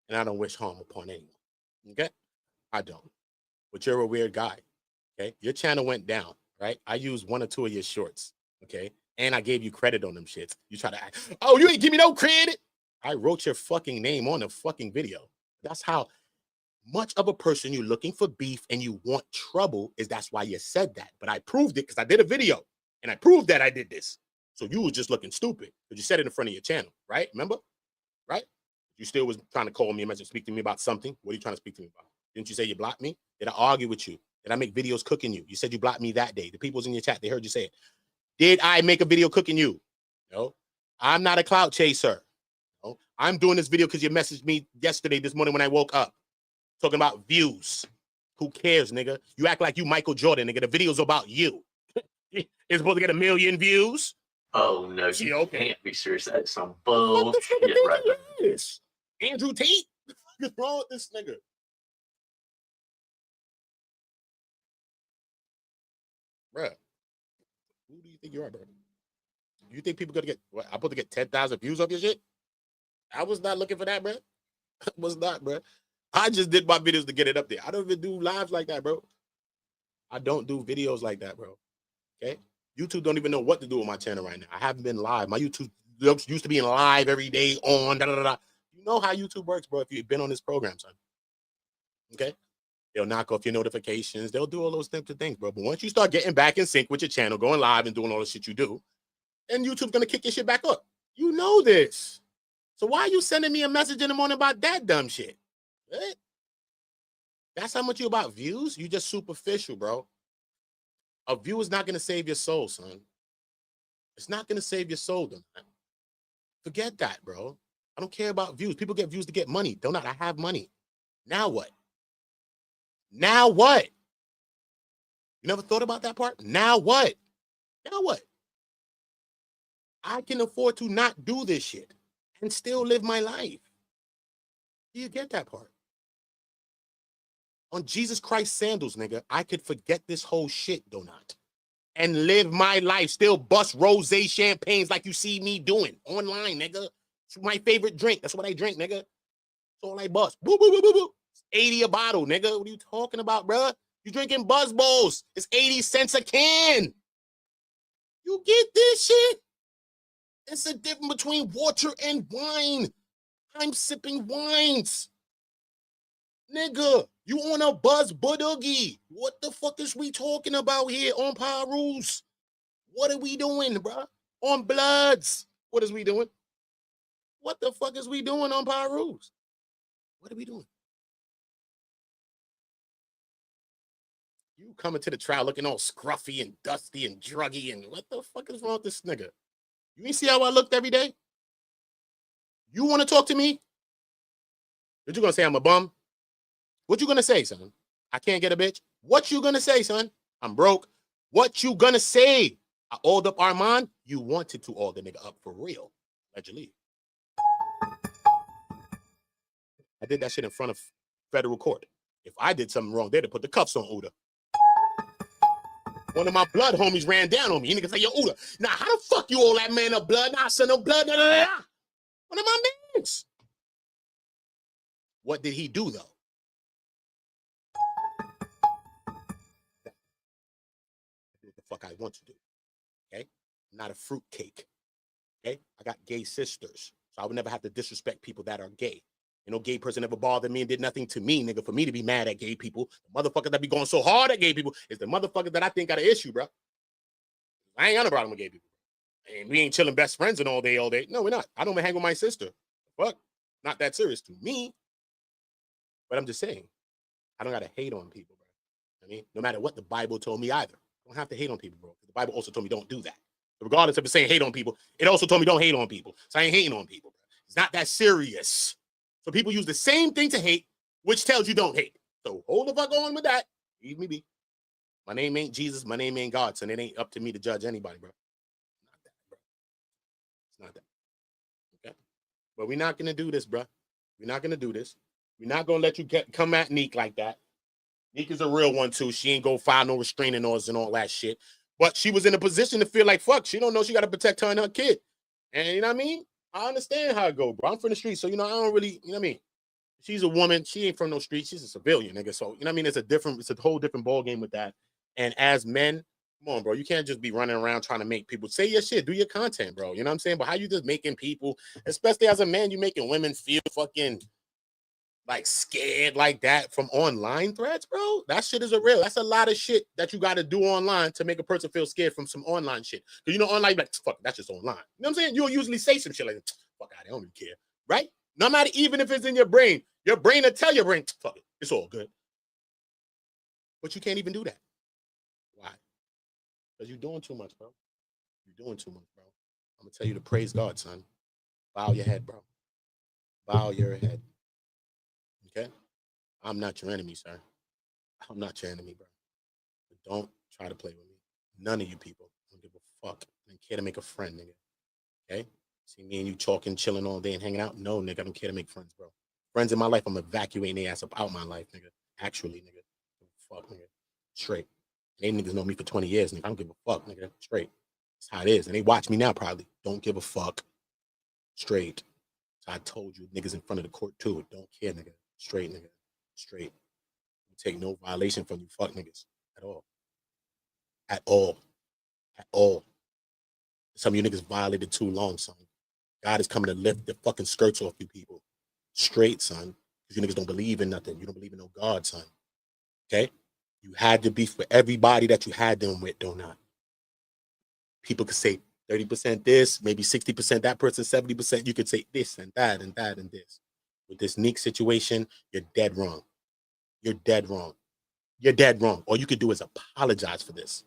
B: And I don't wish harm upon anyone. Okay? I don't. But you're a weird guy. Okay? Your channel went down, right? I used 1 or 2 of your shorts. Okay? And I gave you credit on them shits. You try to act, oh, you ain't give me no credit. I wrote your fucking name on the fucking video. That's how much of a person you're looking for beef and you want trouble is that's why you said that. But I proved it because I did a video and I proved that I did this. So you was just looking stupid because you said it in front of your channel, right? Remember? Right? You still was trying to call me and speak to me about something. What are you trying to speak to me about? Didn't you say you blocked me? Did I argue with you? Did I make videos cooking you? You said you blocked me that day. The people was in your chat. They heard you say it. Did I make a video cooking you? No. I'm not a clout chaser. No. I'm doing this video because you messaged me yesterday, this morning when I woke up, talking about views. Who cares, nigga? You act like you Michael Jordan, nigga. The video's about you. It's supposed to get 1 million views.
C: Oh no,
B: See,
C: you
B: okay.
C: can't be serious. That's some
B: What the fuck
C: bullshit right there.
B: is? Andrew Tate? What's wrong with this nigga? Bruh. Who do you think you are, bro? You think people gonna get what? I'm supposed to get 10,000 views off your shit? I was not looking for that, bro. I was not, bro. I just did my videos to get it up there. I don't even do lives like that, bro. I don't do videos like that, bro. Okay? YouTube don't even know what to do with my channel right now. I haven't been live. My YouTube used to be in live every day on da-da-da-da. You know how YouTube works, bro, if you've been on this program, son. Okay? They'll knock off your notifications. They'll do all those types of things, bro. But once you start getting back in sync with your channel, going live and doing all the shit you do, then YouTube's going to kick your shit back up. You know this. So why are you sending me a message in the morning about that dumb shit? What? That's how much you about views? You just superficial, bro. A view is not going to save your soul, son. It's not going to save your soul, though. Forget that, bro. I don't care about views. People get views to get money. Don't not. I have money. Now what? Now what? You never thought about that part? Now what? Now what? I can afford to not do this shit and still live my life. Do you get that part? On Jesus Christ sandals, nigga, I could forget this whole shit, do not, and live my life, still bust rosé champagnes like you see me doing online, nigga. It's my favorite drink. That's what I drink, nigga. That's all I bust. Boo, boo, boo, boo, boo. It's 80 a bottle, nigga. What are you talking about, bro? You drinking Buzz Bowls. It's 80 cents a can. You get this shit? It's a difference between water and wine. I'm sipping wines. Nigga, you on a Buzz Budoogie. What the fuck is we talking about here on Pyrus? What are we doing, bro? On Bloods. What is we doing? What the fuck is we doing on Pyrus? What are we doing? You coming to the trial looking all scruffy and dusty and druggy and what the fuck is wrong with this nigga? You ain't see how I looked every day? You want to talk to me? What you gonna say? I'm a bum? What you gonna say, son? I can't get a bitch? What you gonna say, son? I'm broke. What you gonna say? I oiled up Armon? You wanted to oil the nigga up for real, allegedly. I did that shit in front of federal court. If I did something wrong, they'd have put the cuffs on Uda. One of my blood homies ran down on me. You niggas say, yo, Uda, now how the fuck you all that man of blood? Nah, son of blood, nah, nah, nah. One of my mans. What did he do, though? What the fuck I want to do, okay? I'm not a fruitcake, okay? I got gay sisters, so I would never have to disrespect people that are gay. You know, gay person never bothered me and did nothing to me, nigga, for me to be mad at gay people. The motherfuckers that be going so hard at gay people is the motherfuckers that I think got an issue, bro. I ain't got a problem with gay people. And we ain't chilling best friends and all day. No, we're not. I don't even hang with my sister. Fuck. Not that serious to me. But I'm just saying, I don't got to hate on people, bro. I mean, no matter what the Bible told me either. I don't have to hate on people, bro. The Bible also told me don't do that. Regardless of it saying hate on people, it also told me don't hate on people. So I ain't hating on people, bro. It's not that serious. So people use the same thing to hate, which tells you don't hate. So hold the fuck on with that. Leave me be. My name ain't Jesus. My name ain't God. So it ain't up to me to judge anybody, bro. It's not that, bro. It's not that. Okay? But we're not going to do this, bro. We're not going to do this. We're not going to let you come at Nique like that. Nique is a real one, too. She ain't go file no restraining orders and all that shit. But she was in a position to feel like, fuck, she don't know she got to protect her and her kid. And you know what I mean? I understand how it go, bro. I'm from the street, so, you know, I don't really, you know what I mean? She's a woman. She ain't from no street. She's a civilian, nigga. So, you know what I mean? It's a whole different ball game with that. And as men, come on, bro. You can't just be running around trying to make people say your shit. Do your content, bro. You know what I'm saying? But how you just making people, especially as a man, you making women feel fucking like scared like that from online threats, bro? That shit is a real. That's a lot of shit that you got to do online to make a person feel scared from some online shit. Because, you know, online, like, fuck, that's just online. You know what I'm saying? You'll usually say some shit like, fuck, I don't even care, right? No matter even if it's in your brain will tell your brain, fuck it, it's all good. But you can't even do that. Why? Because you're doing too much, bro. You're doing too much, bro. I'm going to tell you to praise God, son. Bow your head, bro. Bow your head. Okay? I'm not your enemy, sir. I'm not your enemy, bro. But don't try to play with me. None of you people. I don't give a fuck. I don't care to make a friend, nigga. Okay? See me and you talking, chilling all day and hanging out? No, nigga, I don't care to make friends, bro. Friends in my life, I'm evacuating their ass up out my life, nigga. Actually, nigga. Fuck, nigga. Straight. They niggas know me for 20 years, nigga. I don't give a fuck, nigga. Straight. That's how it is. And they watch me now, probably. Don't give a fuck. Straight. So I told you, niggas in front of the court, too. Don't care, nigga. Straight, nigga. Straight. Take no violation from you fuck niggas. At all. At all. At all. Some of you niggas violated too long, son. God is coming to lift the fucking skirts off you people. Straight, son. Because you niggas don't believe in nothing. You don't believe in no God, son. Okay? You had to beef with everybody that you had them with, do not. People could say 30% this, maybe 60% that person, 70%. You could say this and that and that and this. With this Nique situation, you're dead wrong. You're dead wrong. You're dead wrong. All you could do is apologize for this.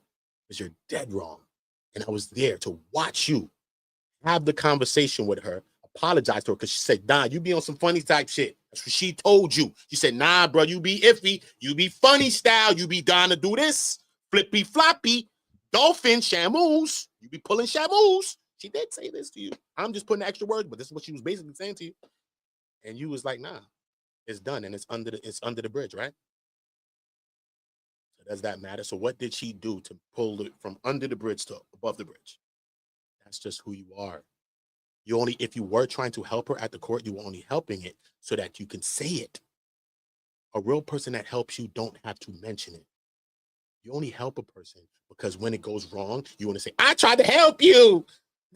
B: Because you're dead wrong. And I was there to watch you have the conversation with her, apologize to her, because she said, nah, you be on some funny type shit. That's what she told you. She said, nah, bro, you be iffy. You be funny style. You be down to do this. Flippy floppy. Dolphin, shamoos. You be pulling shamoos. She did say this to you. I'm just putting extra words, but this is what she was basically saying to you. And you was like, nah, it's done. And it's under the bridge, right? So does that matter? So what did she do to pull it from under the bridge to above the bridge? That's just who you are. If you were trying to help her at the court, you were only helping it so that you can say it. A real person that helps you don't have to mention it. You only help a person because when it goes wrong, you want to say, I tried to help you.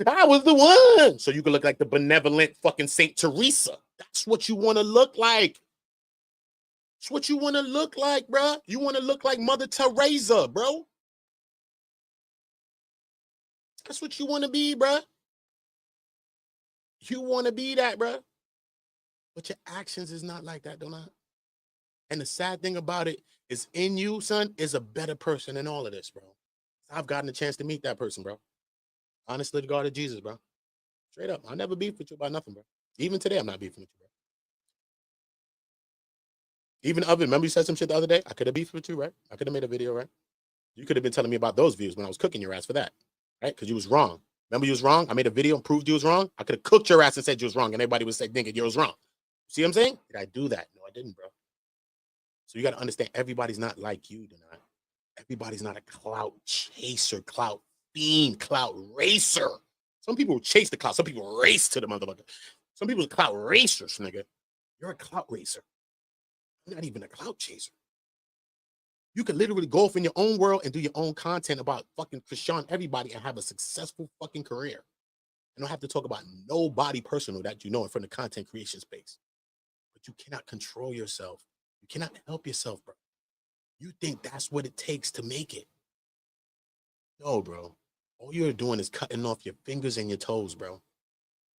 B: I was the one. So you can look like the benevolent fucking Saint Teresa. That's what you want to look like. That's what you want to look like, bro. You want to look like Mother Teresa, bro. That's what you want to be, bro. You want to be that, bro. But your actions is not like that, don't I? And the sad thing about it is in you, son, is a better person in all of this, bro. I've gotten a chance to meet that person, bro. Honestly, to God of Jesus, bro. Straight up. I'll never beef with you about nothing, bro. Even today, I'm not beefing with you, bro. Even remember you said some shit the other day? I could have beefed with you, right? I could have made a video, right? You could have been telling me about those views when I was cooking your ass for that, right? Because you was wrong. Remember you was wrong? I made a video and proved you was wrong. I could have cooked your ass and said you was wrong, and everybody would say, nigga, you was wrong. See what I'm saying? Did I do that? No, I didn't, bro. So you got to understand, everybody's not like you, Denai. Everybody's not a clout chaser, clout fiend, clout racer. Some people chase the clout. Some people race to the motherfucker. Some people are clout racers, nigga. You're a clout racer. You're not even a clout chaser. You can literally go off in your own world and do your own content about fucking Krishan, everybody, and have a successful fucking career. You don't have to talk about nobody personal that you know in front of content creation space. But you cannot control yourself. You cannot help yourself, bro. You think that's what it takes to make it. No, bro. All you're doing is cutting off your fingers and your toes, bro.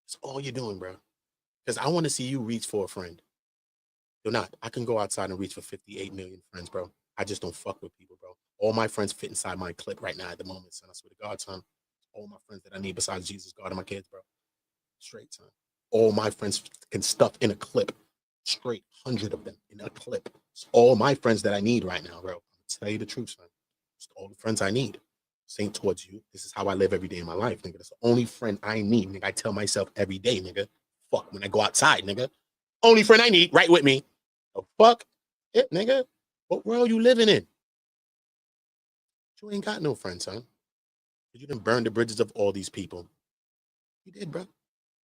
B: That's all you're doing, bro. Because I want to see you reach for a friend. You're not. I can go outside and reach for 58 million friends, bro. I just don't fuck with people, bro. All my friends fit inside my clip right now at the moment, son. I swear to God, son. All my friends that I need besides Jesus, God, and my kids, bro. Straight, son. All my friends can stuff in a clip. Straight, 100 of them in a clip. It's all my friends that I need right now, bro. I'll tell you the truth, son. It's all the friends I need. Same towards you. This is how I live every day in my life, nigga. That's the only friend I need, nigga. I tell myself every day, nigga. Fuck, when I go outside, nigga. Only friend I need, right with me. The fuck it, nigga. What world you living in? You ain't got no friends, son. You didn't burn the bridges of all these people. You did, bro.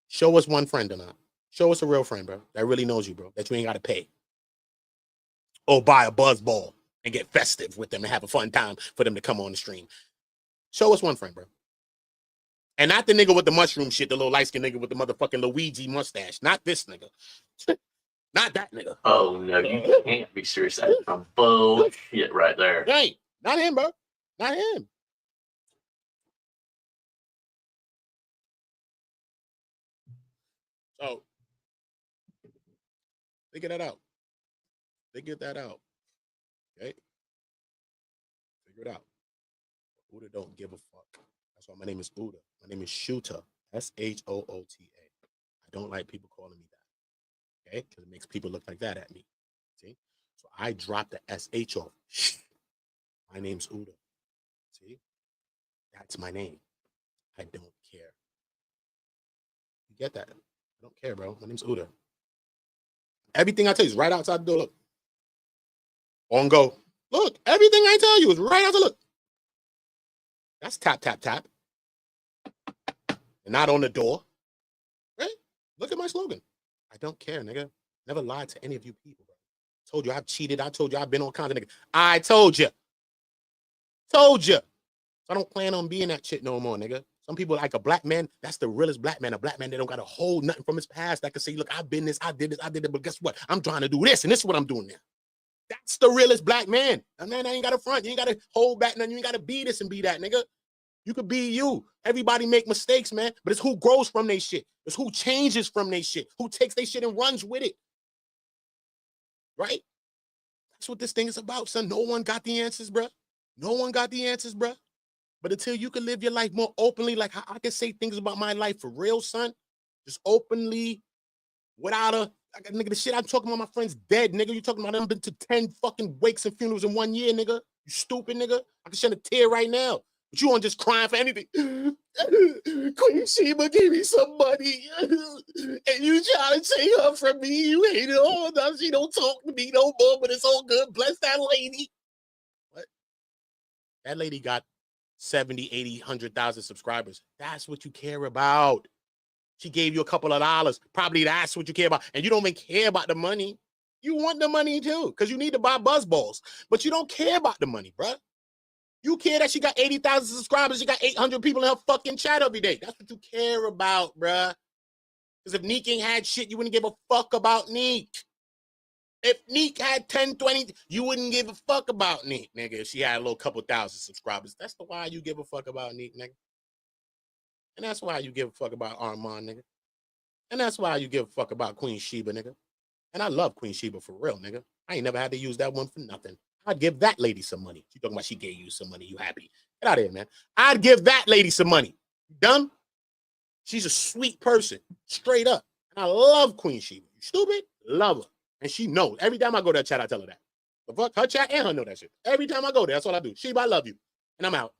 B: Show us one friend or not. Show us a real friend, bro, that really knows you, bro, that you ain't got to pay. Or buy a buzz ball and get festive with them and have a fun time for them to come on the stream. Show us one friend, bro. And not the nigga with the mushroom shit, the little light-skinned nigga with the motherfucking Luigi mustache. Not this nigga. Not that nigga.
C: Oh, no, you can't be serious. That's some bullshit right there.
B: Hey, not him, bro. Not him. So, figure that out. Figure that out. Okay? Figure it out. Ooda don't give a fuck. That's why my name is Ooda. My name is Shoota. Shoota. I don't like people calling me that. Okay? Because it makes people look like that at me. See? So I dropped the SH off. My name's Ooda. See? That's my name. I don't care. You get that? I don't care, bro. My name's Ooda. Everything I tell you is right outside the door. Look. On go. Look, everything I tell you is right out the look. That's tap, tap, tap. And not on the door. Right? Look at my slogan. I don't care, nigga. Never lied to any of you people, bro. Told you I've cheated. I told you I've been on content, nigga. I told you. Told you. So I don't plan on being that shit no more, nigga. Some people like a black man, that's the realest black man. A black man that don't got to hold nothing from his past that can say, look, I've been this, I did this, I did it, but guess what? I'm trying to do this, and this is what I'm doing now. That's the realest black man. And man, I ain't got to front. You ain't got to hold back nothing. You ain't got to be this and be that, nigga. You could be you. Everybody make mistakes, man. But it's who grows from their shit. It's who changes from their shit. Who takes their shit and runs with it. Right? That's what this thing is about, son. No one got the answers, bro. No one got the answers, bro. But until you can live your life more openly, like how I can say things about my life for real, son, just openly, without a, nigga, the shit I'm talking about, my friends dead, nigga. You talking about them been to 10 fucking wakes and funerals in 1 year, nigga. You stupid, nigga. I can shed a tear right now. But you aren't just crying for anything. Queen Sheba gave me some money. And you trying to take her from me. You hate it all. Now she don't talk to me no more, but it's all good. Bless that lady. What? That lady got 70, 80, 100,000 subscribers. That's what you care about. She gave you a couple of dollars. Probably that's what you care about. And you don't even care about the money. You want the money too, because you need to buy buzz balls. But you don't care about the money, bruh. You care that she got 80,000 subscribers. She got 800 people in her fucking chat every day. That's what you care about, bruh. Because if Nique ain't had shit, you wouldn't give a fuck about Nique. If Nique had 10, 20, you wouldn't give a fuck about Nique, nigga. If she had a little couple thousand subscribers. That's the why you give a fuck about Nique, nigga. And that's why you give a fuck about Armon, nigga. And that's why you give a fuck about Queen Sheba, nigga. And I love Queen Sheba for real, nigga. I ain't never had to use that one for nothing. I'd give that lady some money. She talking about she gave you some money. You happy. Get out of here, man. I'd give that lady some money. You dumb? She's a sweet person. Straight up. And I love Queen Sheba. You stupid? Love her. And she knows. Every time I go to that chat, I tell her that. The fuck? Her chat and her know that shit. Every time I go there, that's all I do. Sheba, I love you. And I'm out.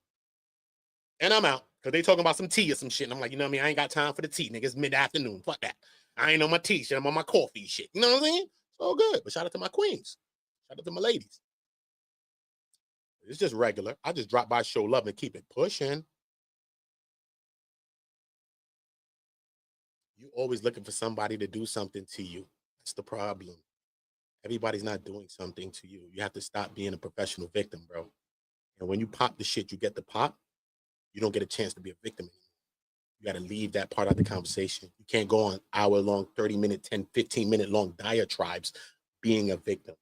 B: And I'm out. Because they talking about some tea or some shit. And I'm like, you know what I mean? I ain't got time for the tea, nigga. It's mid-afternoon. Fuck that. I ain't on my tea shit. I'm on my coffee shit. You know what I'm saying? It's all good. But shout out to my queens. Shout out to my ladies. It's just regular. I just drop by, show love, and keep it pushing. You always looking for somebody to do something to you. That's the problem. Everybody's not doing something to you. You have to stop being a professional victim, bro. And when you pop the shit, you get the pop. You don't get a chance to be a victim anymore. You got to leave that part of the conversation. You can't go on hour-long, 30-minute, 10, 15-minute-long diatribes being a victim.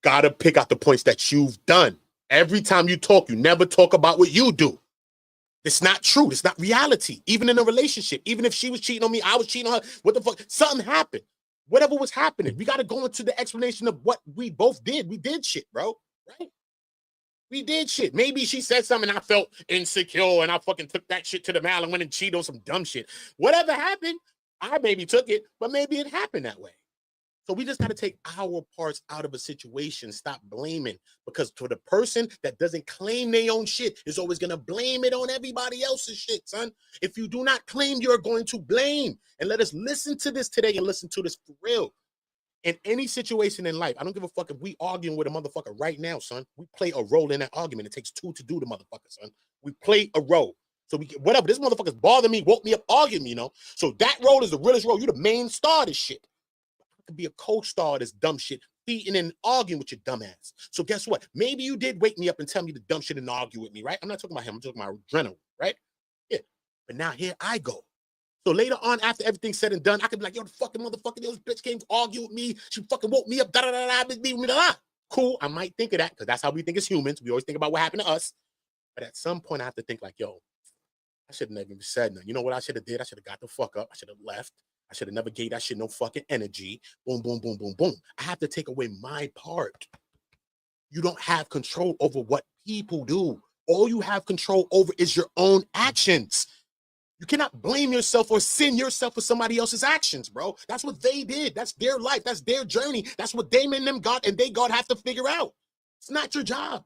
B: Got to pick out the points that you've done. Every time you talk, you never talk about what you do. It's not true. It's not reality. Even in a relationship, even if she was cheating on me, I was cheating on her, what the fuck? Something happened. Whatever was happening, we got to go into the explanation of what we both did. We did shit, bro. Right? We did shit. Maybe she said something and I felt insecure and I fucking took that shit to the mouth and went and cheated on some dumb shit. Whatever happened, I maybe took it, but maybe it happened that way. So we just got to take our parts out of a situation, stop blaming, because for the person that doesn't claim their own shit is always going to blame it on everybody else's shit, son. If you do not claim, you're going to blame. And let us listen to this today and listen to this for real. In any situation in life, I don't give a fuck if we arguing with a motherfucker right now, son. We play a role in that argument. It takes two to do the motherfucker, son. We play a role. So we whatever, this motherfucker's bothering me, woke me up, arguing me, you know? So that role is the realest role. You're the main star of this shit. I could be a co-star of this dumb shit, feeding and arguing with your dumb ass. So guess what? Maybe you did wake me up and tell me the dumb shit and argue with me, right? I'm not talking about him. I'm talking about adrenaline, right? Yeah. But now here I go. So later on, after everything's said and done, I could be like, yo, the fucking motherfucker, this bitch came to argue with me. She fucking woke me up, da-da-da-da. Cool, I might think of that, because that's how we think as humans. We always think about what happened to us. But at some point, I have to think like, yo, I should have never even said nothing. You know what I should have did? I should have got the fuck up. I should have left. I should have never gave that shit no fucking energy. Boom, boom, boom, boom, boom. I have to take away my part. You don't have control over what people do. All you have control over is your own actions. You cannot blame yourself or sin yourself for somebody else's actions, bro. That's what they did. That's their life. That's their journey. That's what they and them got, and they God have to figure out. It's not your job.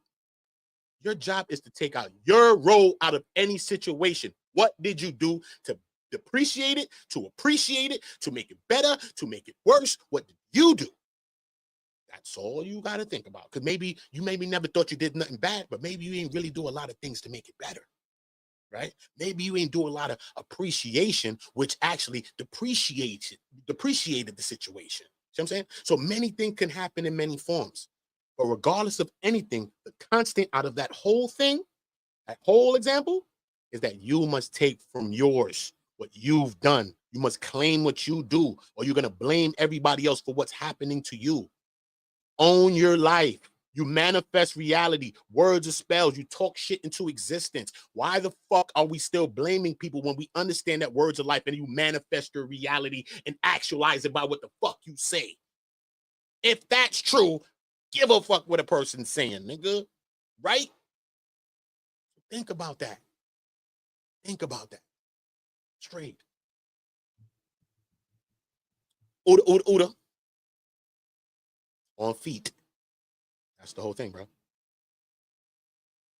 B: Your job is to take out your role out of any situation. What did you do to depreciate it, to appreciate it, to make it better, to make it worse? What did you do? That's all you got to think about. Because maybe you never thought you did nothing bad, but maybe you ain't really do a lot of things to make it better. Right? Maybe you ain't do a lot of appreciation, which actually depreciated the situation. See what I'm saying? So many things can happen in many forms. But regardless of anything, the constant out of that whole thing, that whole example, is that you must take from yours what you've done. You must claim what you do, or you're going to blame everybody else for what's happening to you. Own your life. You manifest reality. Words are spells. You talk shit into existence. Why the fuck are we still blaming people when we understand that words are life and you manifest your reality and actualize it by what the fuck you say? If that's true, give a fuck what a person's saying, nigga. Right? Think about that. Think about that. Straight. Ooda. On feet. That's the whole thing, bro.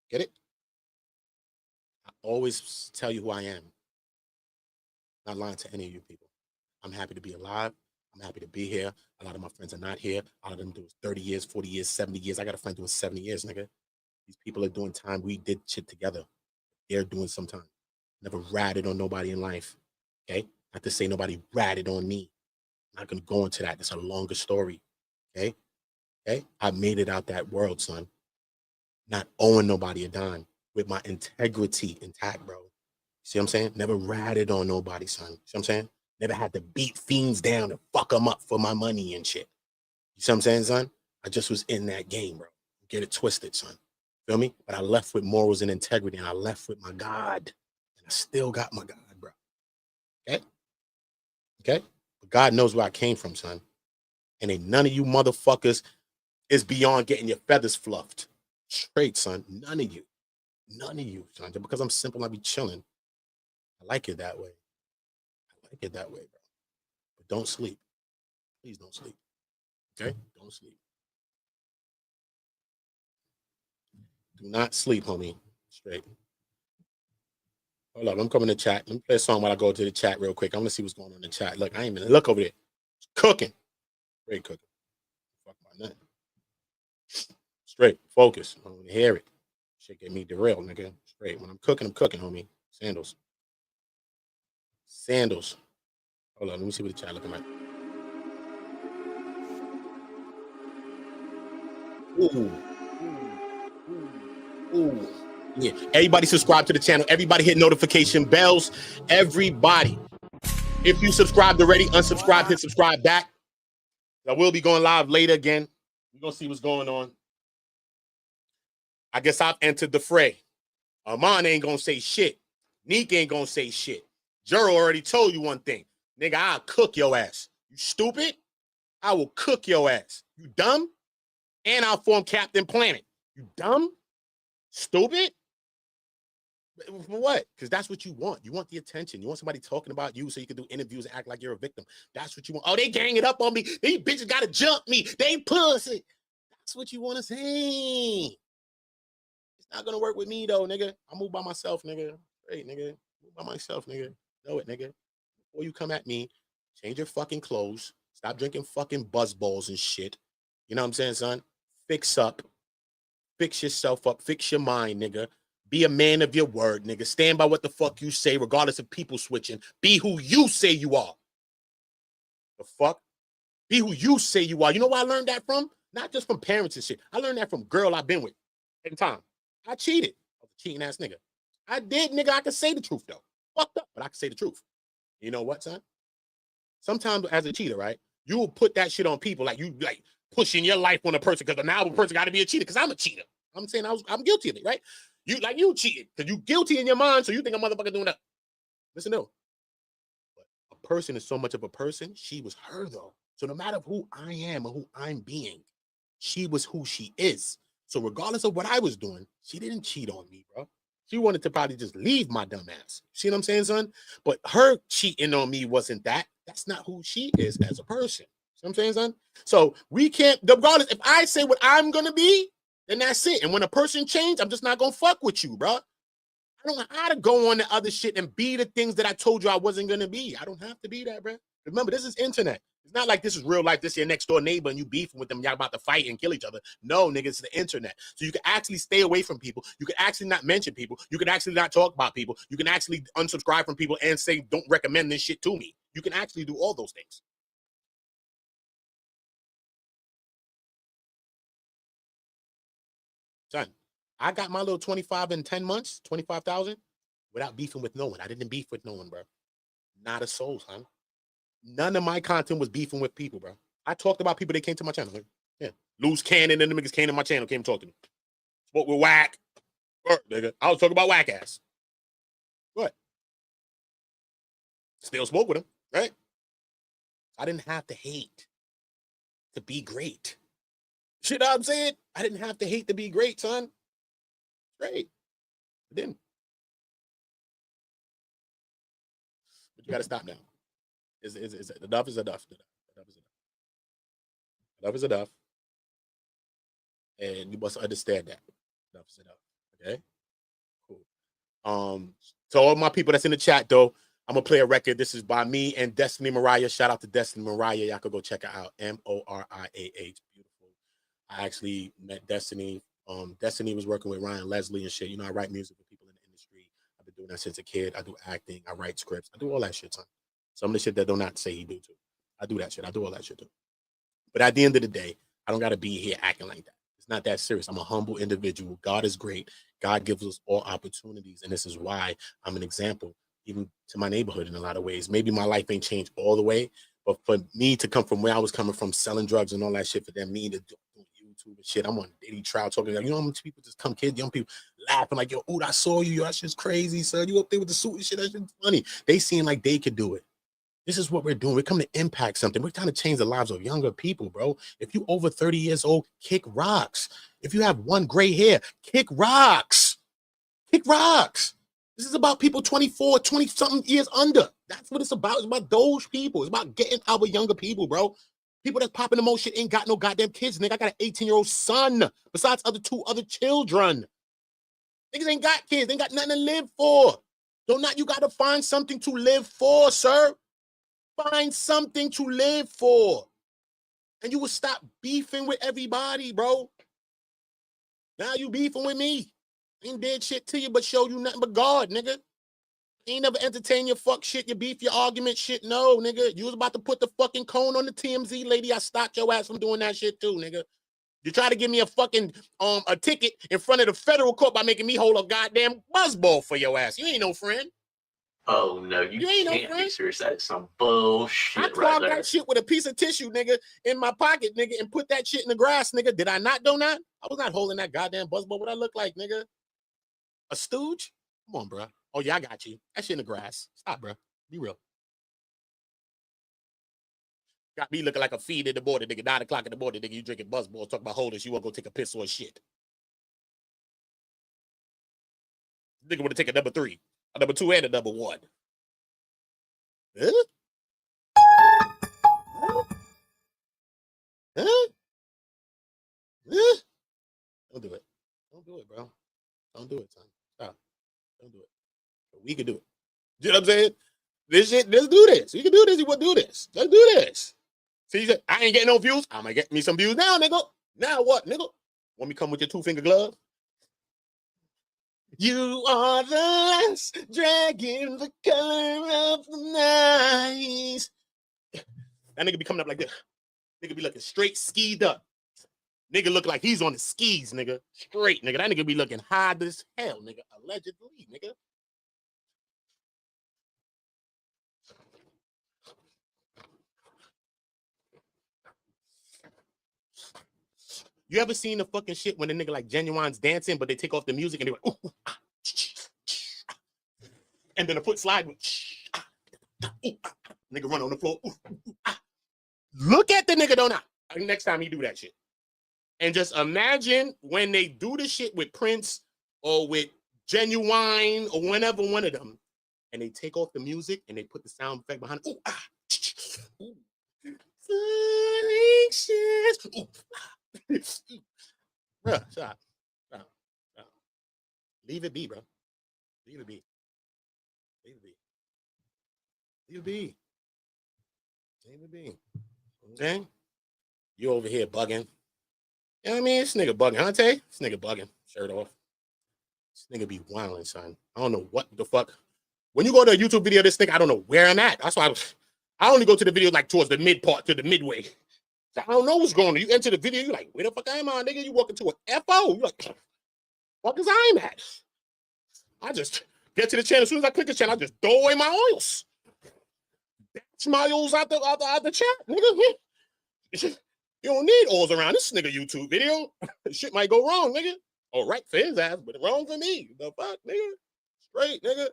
B: Get it? I always tell you who I am. Not lying to any of you people. I'm happy to be alive. I'm happy to be here. A lot of my friends are not here. A lot of them do 30 years, 40 years, 70 years. I got a friend doing 70 years, nigga. These people are doing time. We did shit together. They're doing some time. Never ratted on nobody in life. Okay? Not to say nobody ratted on me. I'm not going to go into that. It's a longer story. Okay? Okay? I made it out that world, son. Not owing nobody a dime. With my integrity intact, bro. See what I'm saying? Never ratted on nobody, son. See what I'm saying? Never had to beat fiends down and fuck them up for my money and shit. You see what I'm saying, son? I just was in that game, bro. Get it twisted, son. Feel me? But I left with morals and integrity, and I left with my God. And I still got my God, bro. Okay? Okay? But God knows where I came from, son. And ain't none of you motherfuckers is beyond getting your feathers fluffed. Straight, son. None of you. None of you, son. Just because I'm simple, I be chilling. I like it that way. I like it that way, bro. But don't sleep. Please don't sleep. Okay? Don't sleep. Do not sleep, homie. Straight. Hold up. I'm coming to chat. Let me play a song while I go to the chat real quick. I'm going to see what's going on in the chat. Look, I ain't even look over there. It's cooking. Straight cooking. Fuck my nut. Straight. Focus. I want to hear it. Shit get me derailed, nigga. Straight. When I'm cooking, homie. Sandals. Sandals. Hold on. Let me see what the chat looking like. Ooh. Ooh. Yeah. Everybody subscribe to the channel. Everybody hit notification bells. Everybody. If you subscribed already, unsubscribe, hit subscribe back. I will be going live later again. We're going to see what's going on. I guess I've entered the fray. Armon ain't going to say shit. Nique ain't going to say shit. Jero already told you one thing. Nigga, I'll cook your ass. You stupid? I will cook your ass. You dumb? And I'll form Captain Planet. You dumb? Stupid? For what? Because that's what you want. You want the attention. You want somebody talking about you so you can do interviews and act like you're a victim. That's what you want. Oh, they gang it up on me. These bitches got to jump me. They pussy. That's what you want to say. It's not going to work with me, though, nigga. I move by myself, nigga. Great, nigga. Move by myself, nigga. Know it, nigga. Before you come at me, change your fucking clothes. Stop drinking fucking buzz balls and shit. You know what I'm saying, son? Fix up. Fix yourself up. Fix your mind, nigga. Be a man of your word, nigga. Stand by what the fuck you say, regardless of people switching. Be who you say you are. The fuck? Be who you say you are. You know where I learned that from? Not just from parents and shit. I learned that from girl I've been with in time. I cheated. I was a cheating ass nigga. I did, nigga. I can say the truth, though. Fucked up, but I can say the truth. You know what, son? Sometimes as a cheater, right, you will put that shit on people like you like pushing your life on a person because now a person got to be a cheater because I'm a cheater. I'm saying I'm guilty of it, right? You cheated because you guilty in your mind, so you think a motherfucker doing that. Listen, no. But a person is so much of a person. She was her though. So no matter who I am or who I'm being, she was who she is. So regardless of what I was doing, she didn't cheat on me, bro. She wanted to probably just leave my dumb ass. See what I'm saying, son? But her cheating on me wasn't that. That's not who she is as a person. See what I'm saying, son? So we can't, regardless, if I say what I'm going to be, then that's it. And when a person change, I'm just not going to fuck with you, bro. I don't know how to go on the other shit and be the things that I told you I wasn't going to be. I don't have to be that, bro. Remember, this is internet. It's not like this is real life. This is your next door neighbor and you beefing with them. Y'all about to fight and kill each other. No, nigga, it's the internet. So you can actually stay away from people. You can actually not mention people. You can actually not talk about people. You can actually unsubscribe from people and say, don't recommend this shit to me. You can actually do all those things. Son, I got my little 25 in 10 months, 25,000 without beefing with no one. I didn't beef with no one, bro. Not a soul, son. None of my content was beefing with people, bro. I talked about people that came to my channel. Yeah. Loose Cannon and the niggas came to my channel, came and talked to me. Spoke with Whack. Nigga. I was talking about Whack ass. What? Still spoke with him, right? I didn't have to hate to be great. Shit, know what I'm saying? I didn't have to hate to be great, son. Great. I didn't. But you got to stop now. Enough is enough. Enough is enough. Enough is enough. And you must understand that. Enough is enough. Okay? Cool. To all my people that's in the chat, though, I'm going to play a record. This is by me and Destiny Mariah. Shout out to Destiny Mariah. Y'all could go check her out. Moriah. Beautiful. I actually met Destiny. Destiny was working with Ryan Leslie and shit. You know, I write music for people in the industry. I've been doing that since a kid. I do acting. I write scripts. I do all that shit, son. Some of the shit that do not say he do too. I do that shit. I do all that shit too. But at the end of the day, I don't got to be here acting like that. It's not that serious. I'm a humble individual. God is great. God gives us all opportunities. And this is why I'm an example, even to my neighborhood in a lot of ways. Maybe my life ain't changed all the way, but for me to come from where I was coming from, selling drugs and all that shit, for them, me to do YouTube and shit, I'm on Diddy trial talking, like, you know how much people just come, kids, young people laughing like, yo, I saw you. Yo, that shit's crazy, son. You up there with the suit and shit. That shit's funny. They seem like they could do it. This is what we're doing. We're coming to impact something. We're trying to change the lives of younger people, bro. If you over 30 years old, kick rocks. If you have one gray hair, kick rocks. Kick rocks. This is about people 24, 20-something years under. That's what it's about. It's about those people. It's about getting our younger people, bro. People that's popping the most shit ain't got no goddamn kids, nigga. I got an 18-year-old son besides two other children. Niggas ain't got kids. They ain't got nothing to live for. So now you got to find something to live for, sir. Find something to live for. And you will stop beefing with everybody, bro. Now you beefing with me. Ain't did shit to you but show you nothing but God, nigga. Ain't never entertain your fuck shit, your beef, your argument shit. No, nigga. You was about to put the fucking cone on the TMZ lady. I stopped your ass from doing that shit too, nigga. You try to give me a fucking a ticket in front of the federal court by making me hold a goddamn buzzball for your ass. You ain't no friend.
C: Oh no, you
B: ain't
C: can't
B: no
C: be serious. That is some bullshit
B: I
C: right
B: clogged
C: there.
B: that shit with a piece of tissue, nigga, in my pocket, nigga, and put that shit in the grass, nigga. Did I not do that? I was not holding that goddamn buzzball. What I look like, nigga? A stooge? Come on, bro. Oh, yeah, I got you. That shit in the grass. Stop, bro. Be real. Got me looking like a feed in the morning, nigga. 9 o'clock in the morning, nigga. You drinking buzzballs, talking about holders. You want to go take a piss or shit. Nigga want to take a number 3, a number 2, and a number 1. Huh? Huh? Huh? Don't do it. Don't do it, bro. Don't do it, son. Stop. Don't do it. We can do it. You know what I'm saying? This shit, let's do this. You can do this. You want to do this. Let's do this. See, you said, I ain't getting no views. I'm going to get me some views now, nigga. Now what, nigga? Want me come with your 2-finger glove? You are the last dragon, the color of the night. That nigga be coming up like this. Nigga be looking straight skied up. Nigga look like he's on the skis, nigga. Straight, nigga. That nigga be looking high as hell, nigga. Allegedly, nigga. You ever seen the fucking shit when the nigga like Genuine's dancing, but they take off the music and they went, ooh, ah, and then the foot slide, nigga run on the floor. Look at the nigga, don't I? Next time you do that shit. And just imagine when they do the shit with Prince or with Genuine or whenever one of them, and they take off the music and they put the sound effect behind it. Ooh, ah, ooh. Ooh, ah. Bro, stop. Leave it be, bro. Leave it be. Leave it be. Leave it be. Leave it be. Okay? You over here bugging. You know what I mean? This nigga bugging, huh, Tay? This nigga bugging. Shirt off. This nigga be wilding, son. I don't know what the fuck. When you go to a YouTube video, this nigga, I don't know where I'm at. That's why I only go to the video like towards the mid part, to the midway. So I don't know what's going on. You enter the video, you like, where the fuck am I, nigga? You walk into an FO. You like, fuck is I'm at? I just get to the channel. As soon as I click the channel, I just throw away my oils. That's my oils out the chat, nigga. You don't need oils around this nigga YouTube video. Shit might go wrong, nigga. All right for his ass, but wrong for me. The fuck, nigga? Straight, nigga.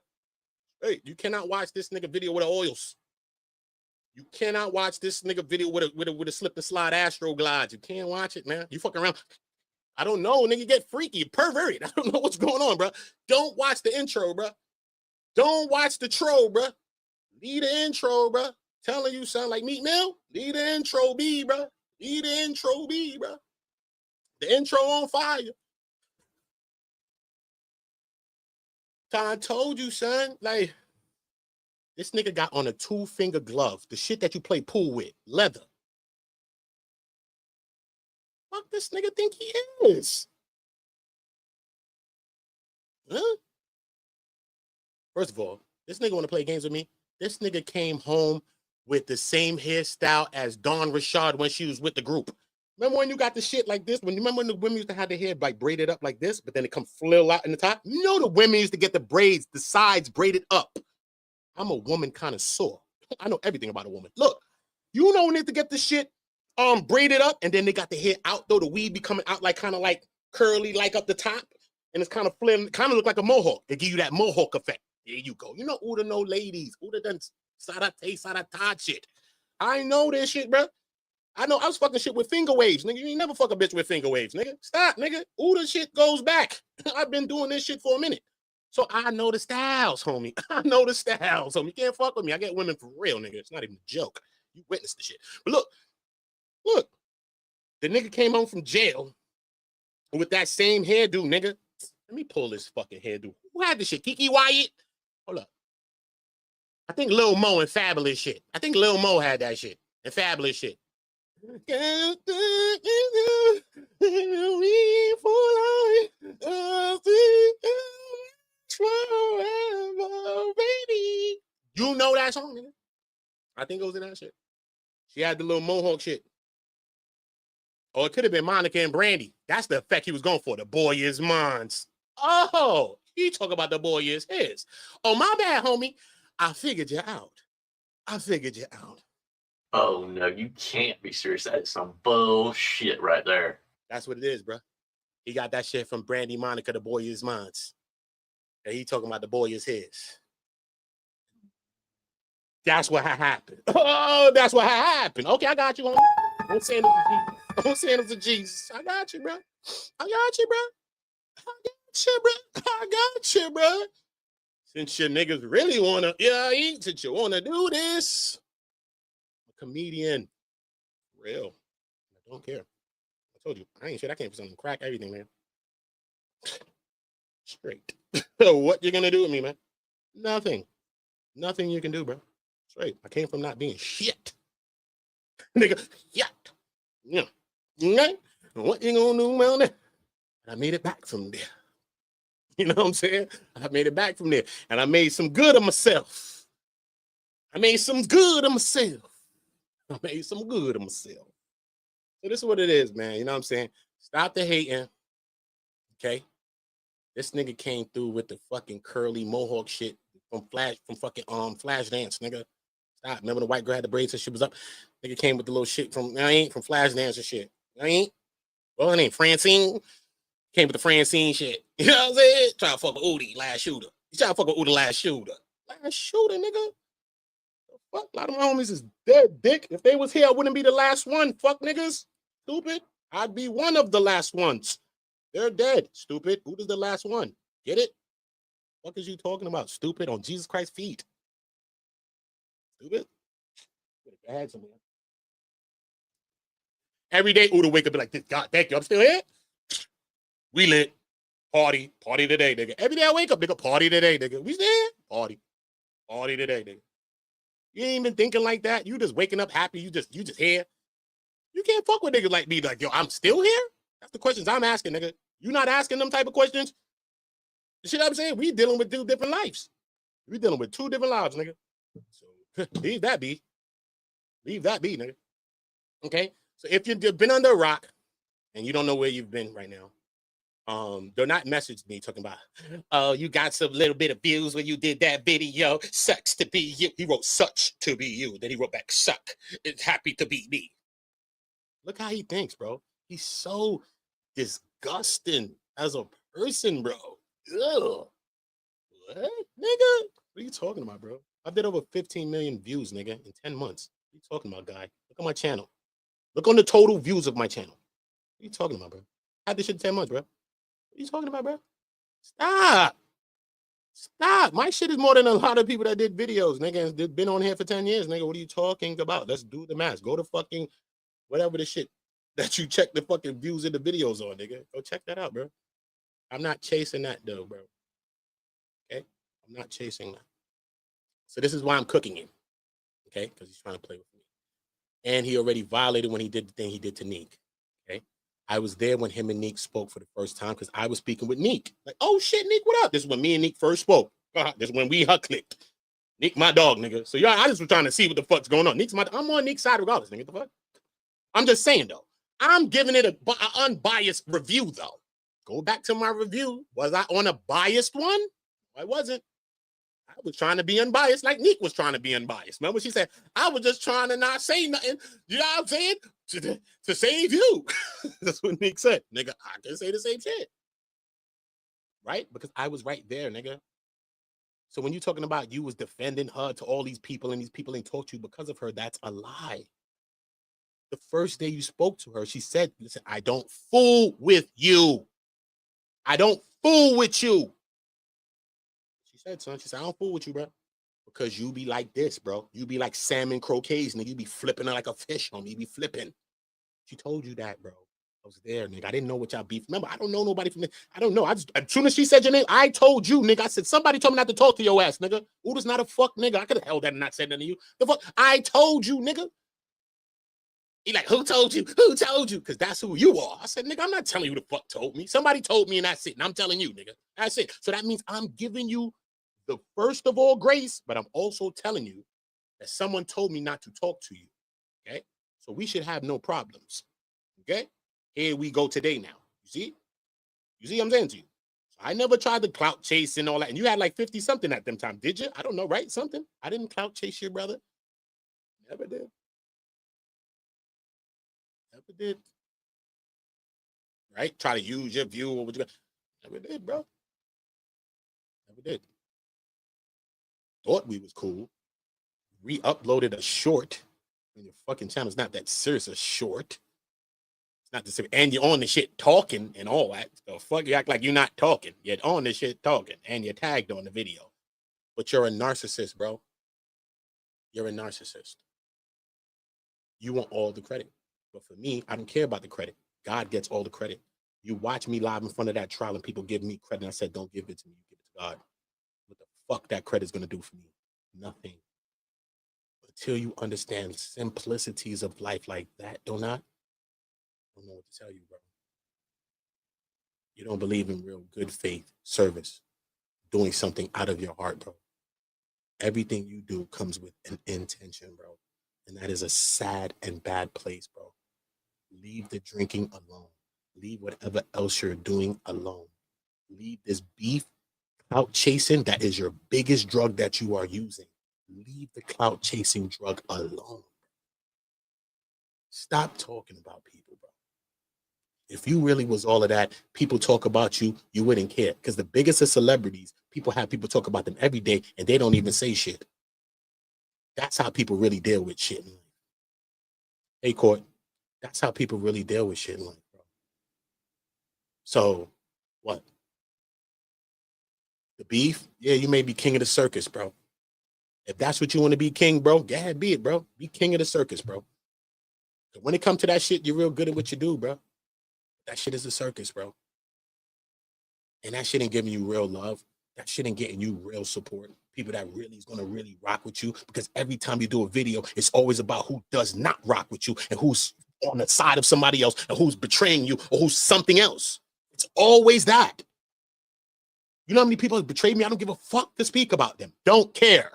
B: Hey, you cannot watch this nigga video with the oils. You cannot watch this nigga video with a slip and slide Astro glides. You can't watch it, man. You fucking around. I don't know, nigga. Get freaky, perverted. I don't know what's going on, bro. Don't watch the intro, bro. Don't watch the troll, bro. Leave the intro, bro. Telling you sound like Meat Mill. Leave the intro be, bro. Leave the intro be, bro. The intro on fire. I told you, son. Like, this nigga got on a 2-finger glove. The shit that you play pool with. Leather. Fuck this nigga think he is? Huh? First of all, this nigga want to play games with me. This nigga came home with the same hairstyle as Dawn Rashad when she was with the group. Remember when you got the shit like this? Remember when the women used to have their hair like braided up like this, but then it come flill out in the top? You know the women used to get the braids, the sides braided up. I'm a woman connoisseur. I know everything about a woman. Look, you know when they to get the shit braided up, and then they got the hair out though, the weave be coming out like kind of like curly, like up the top, and it's kind of flim, kind of look like a mohawk. They give you that mohawk effect. There you go. You know Ooda know ladies. Ooda done Sarate shit. I know this shit, bro. I know I was fucking shit with finger waves, nigga. You ain't never fuck a bitch with finger waves, nigga. Stop, nigga. Ooda shit goes back. I've been doing this shit for a minute. So I know the styles, homie. I know the styles, homie. You can't fuck with me. I get women for real, nigga. It's not even a joke. You witnessed the shit. But look. The nigga came home from jail with that same hairdo, nigga. Let me pull this fucking hairdo. Who had this shit? Kiki Wyatt? Hold up. I think Lil Mo and Fabulous shit. I think Lil Mo had that shit. And Fabulous shit. You know that song, nigga? I think it was in that shit. She had the little mohawk shit. Or it could have been Monica and Brandy. That's the effect he was going for. The boy is mine. Oh, he talk about the boy is his. Oh, my bad, homie. I figured you out.
C: Oh, no, you can't be serious. That is some bullshit right there.
B: That's what it is, bro. He got that shit from Brandy, Monica, the boy is mine. And he talking about the boy is his. That's what happened. Oh, that's what happened. Okay, I got you, homie. I'm saying it to Jesus. I got you, bro. I got you, bro. Since your niggas really wanna, since you wanna do this, I'm a comedian. Real. I don't care. I told you, I ain't shit. I can't for something. Crack everything, man. Straight. What you gonna do with me, man? Nothing. Nothing you can do, bro. Straight. I came from not being shit. Nigga, shit. Yeah. Okay? What you gonna do, man? I made it back from there. You know what I'm saying? I made it back from there. And I made some good of myself. So this is what it is, man. You know what I'm saying? Stop the hating. Okay? This nigga came through with the fucking curly mohawk shit from fucking Flashdance, nigga. Stop. Remember the white girl had the braids and shit was up? Nigga came with the little shit from Flashdance and shit. Well, her name Francine. Came with the Francine shit. You know what I'm saying? Try to fuck with Udi, last shooter. You try to fuck with Udi, last shooter. Last shooter, nigga. Fuck, a lot of my homies is dead, dick. If they was here, I wouldn't be the last one. Fuck niggas. Stupid. I'd be one of the last ones. They're dead. Stupid. Udi's the last one. Get it? What is you talking about? Stupid. On Jesus Christ's feet. Stupid. I had some. Every day, Uda wake up and be like, this God, thank you. I'm still here. We lit. Party today, nigga. Every day I wake up, nigga, party today, nigga. We still here? Party today, nigga. You ain't even thinking like that. You just waking up happy. You just here. You can't fuck with niggas like me. Like, yo, I'm still here? That's the questions I'm asking, nigga. You not asking them type of questions? The shit I'm saying, we dealing with two different lives. We dealing with two different lives, nigga. So leave that be. Leave that be, nigga. Okay? So if you've been under a rock and you don't know where you've been right now, do not message me talking about, oh, you got some little bit of views when you did that video. Sucks to be you. He wrote such to be you. Then he wrote back, suck. It's happy to be me. Look how he thinks, bro. He's so disgusting as a person, bro. Ugh. What? Nigga? What are you talking about, bro? I did over 15 million views, nigga, in 10 months. What are you talking about, guy? Look at my channel. Look on the total views of my channel. What are you talking about, bro? I had this shit in 10 months, bro. What are you talking about, bro? Stop. Stop. My shit is more than a lot of people that did videos, nigga. And been on here for 10 years, nigga. What are you talking about? Let's do the math. Go to fucking whatever the shit that you check the fucking views in the videos on, nigga. Go check that out, bro. I'm not chasing that, though, bro. Okay? I'm not chasing that. So this is why I'm cooking him. Okay? Because he's trying to play with me. And he already violated when he did the thing he did to Nique. Okay? I was there when him and Nique spoke for the first time because I was speaking with Nique. Like, oh shit, Nique, what up? This is when me and Nique first spoke. This is when we clicked. Nique, my dog, nigga. So y'all, I just was trying to see what the fuck's going on. I'm on Nique's side regardless, nigga. What the fuck? I'm just saying though. I'm giving it an unbiased review though. Go back to my review. Was I on a biased one? I wasn't. I was trying to be unbiased like Nique was trying to be unbiased. Remember she said, I was just trying to not say nothing. You know what I'm saying? To save you. That's what Nique said. Nigga, I can say the same shit. Right? Because I was right there, nigga. So when you're talking about you was defending her to all these people and these people ain't talked to you because of her, that's a lie. The first day you spoke to her, she said, listen, I don't fool with you. I don't fool with you. She said, son, she said, I don't fool with you, bro. Because you be like this, bro. You be like salmon croquets, nigga. You be flipping her like a fish on me. You be flipping. She told you that, bro. I was there, nigga. I didn't know what y'all beef. Remember, I don't know nobody from this. I don't know. As soon as she said your name, I told you, nigga. I said, somebody told me not to talk to your ass, nigga. Oota's not a fuck, nigga. I could have held that and not said nothing to you. The fuck? I told you, nigga. He like, who told you? Who told you? Because that's who you are. I said, nigga, I'm not telling you who the fuck told me. Somebody told me and that's it. And I'm telling you, nigga. That's it. So that means I'm giving you the first of all grace, but I'm also telling you that someone told me not to talk to you. Okay? So we should have no problems. Okay? Here we go today now. You see? You see what I'm saying to you? So I never tried to clout chase and all that. And you had like 50 something at them time, did you? I don't know, right? Something? I didn't clout chase your brother. Never did. Never did. Right? Try to use your view or what you got. Never did, bro. Never did. Thought we was cool. Re-uploaded a short. And your fucking channel's not that serious, a short. It's not the serious. And you're on the shit talking and all that. So fuck, you act like you're not talking. You're on the shit talking. And you're tagged on the video. But you're a narcissist, bro. You're a narcissist. You want all the credit. But for me, I don't care about the credit. God gets all the credit. You watch me live in front of that trial and people give me credit. And I said, don't give it to me. Give it to God. What the fuck that credit's going to do for me? Nothing. Until you understand simplicities of life like that, I don't know what to tell you, bro. You don't believe in real good faith, service, doing something out of your heart, bro. Everything you do comes with an intention, bro. And that is a sad and bad place, bro. Leave the drinking alone. Leave whatever else you're doing alone. Leave this beef, clout chasing. That is your biggest drug that you are using. Leave the clout chasing drug alone. Stop talking about people, bro. If you really was all of that, people talk about you, you wouldn't care. Because the biggest of celebrities, people have people talk about them every day and they don't even say shit. That's how people really deal with shit in life. Hey, Court. That's how people really deal with shit in life, bro. So, what? The beef? Yeah, you may be king of the circus, bro. If that's what you want to be king, bro, go ahead, be it, bro. Be king of the circus, bro. But when it comes to that shit, you're real good at what you do, bro. That shit is a circus, bro. And that shit ain't giving you real love. That shit ain't getting you real support. People that really is going to really rock with you. Because every time you do a video, it's always about who does not rock with you and who's on the side of somebody else or who's betraying you or who's something else. It's always that. You know how many people have betrayed me? I don't give a fuck to speak about them. Don't care.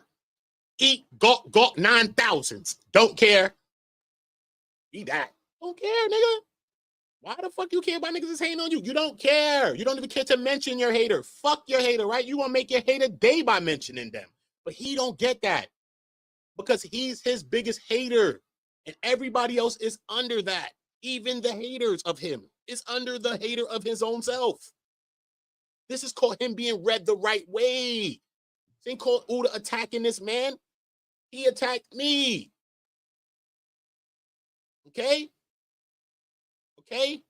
B: Eat gawk 9,000s. Don't care. Eat that. Don't care, nigga. Why the fuck you care about niggas that's hating on you? You don't care. You don't even care to mention your hater. Fuck your hater, right? You want to make your hater day by mentioning them. But he don't get that because he's his biggest hater. And everybody else is under that. Even the haters of him is under the hater of his own self. This is called him being read the right way. This ain't called Uda attacking this man. He attacked me. Okay? Okay?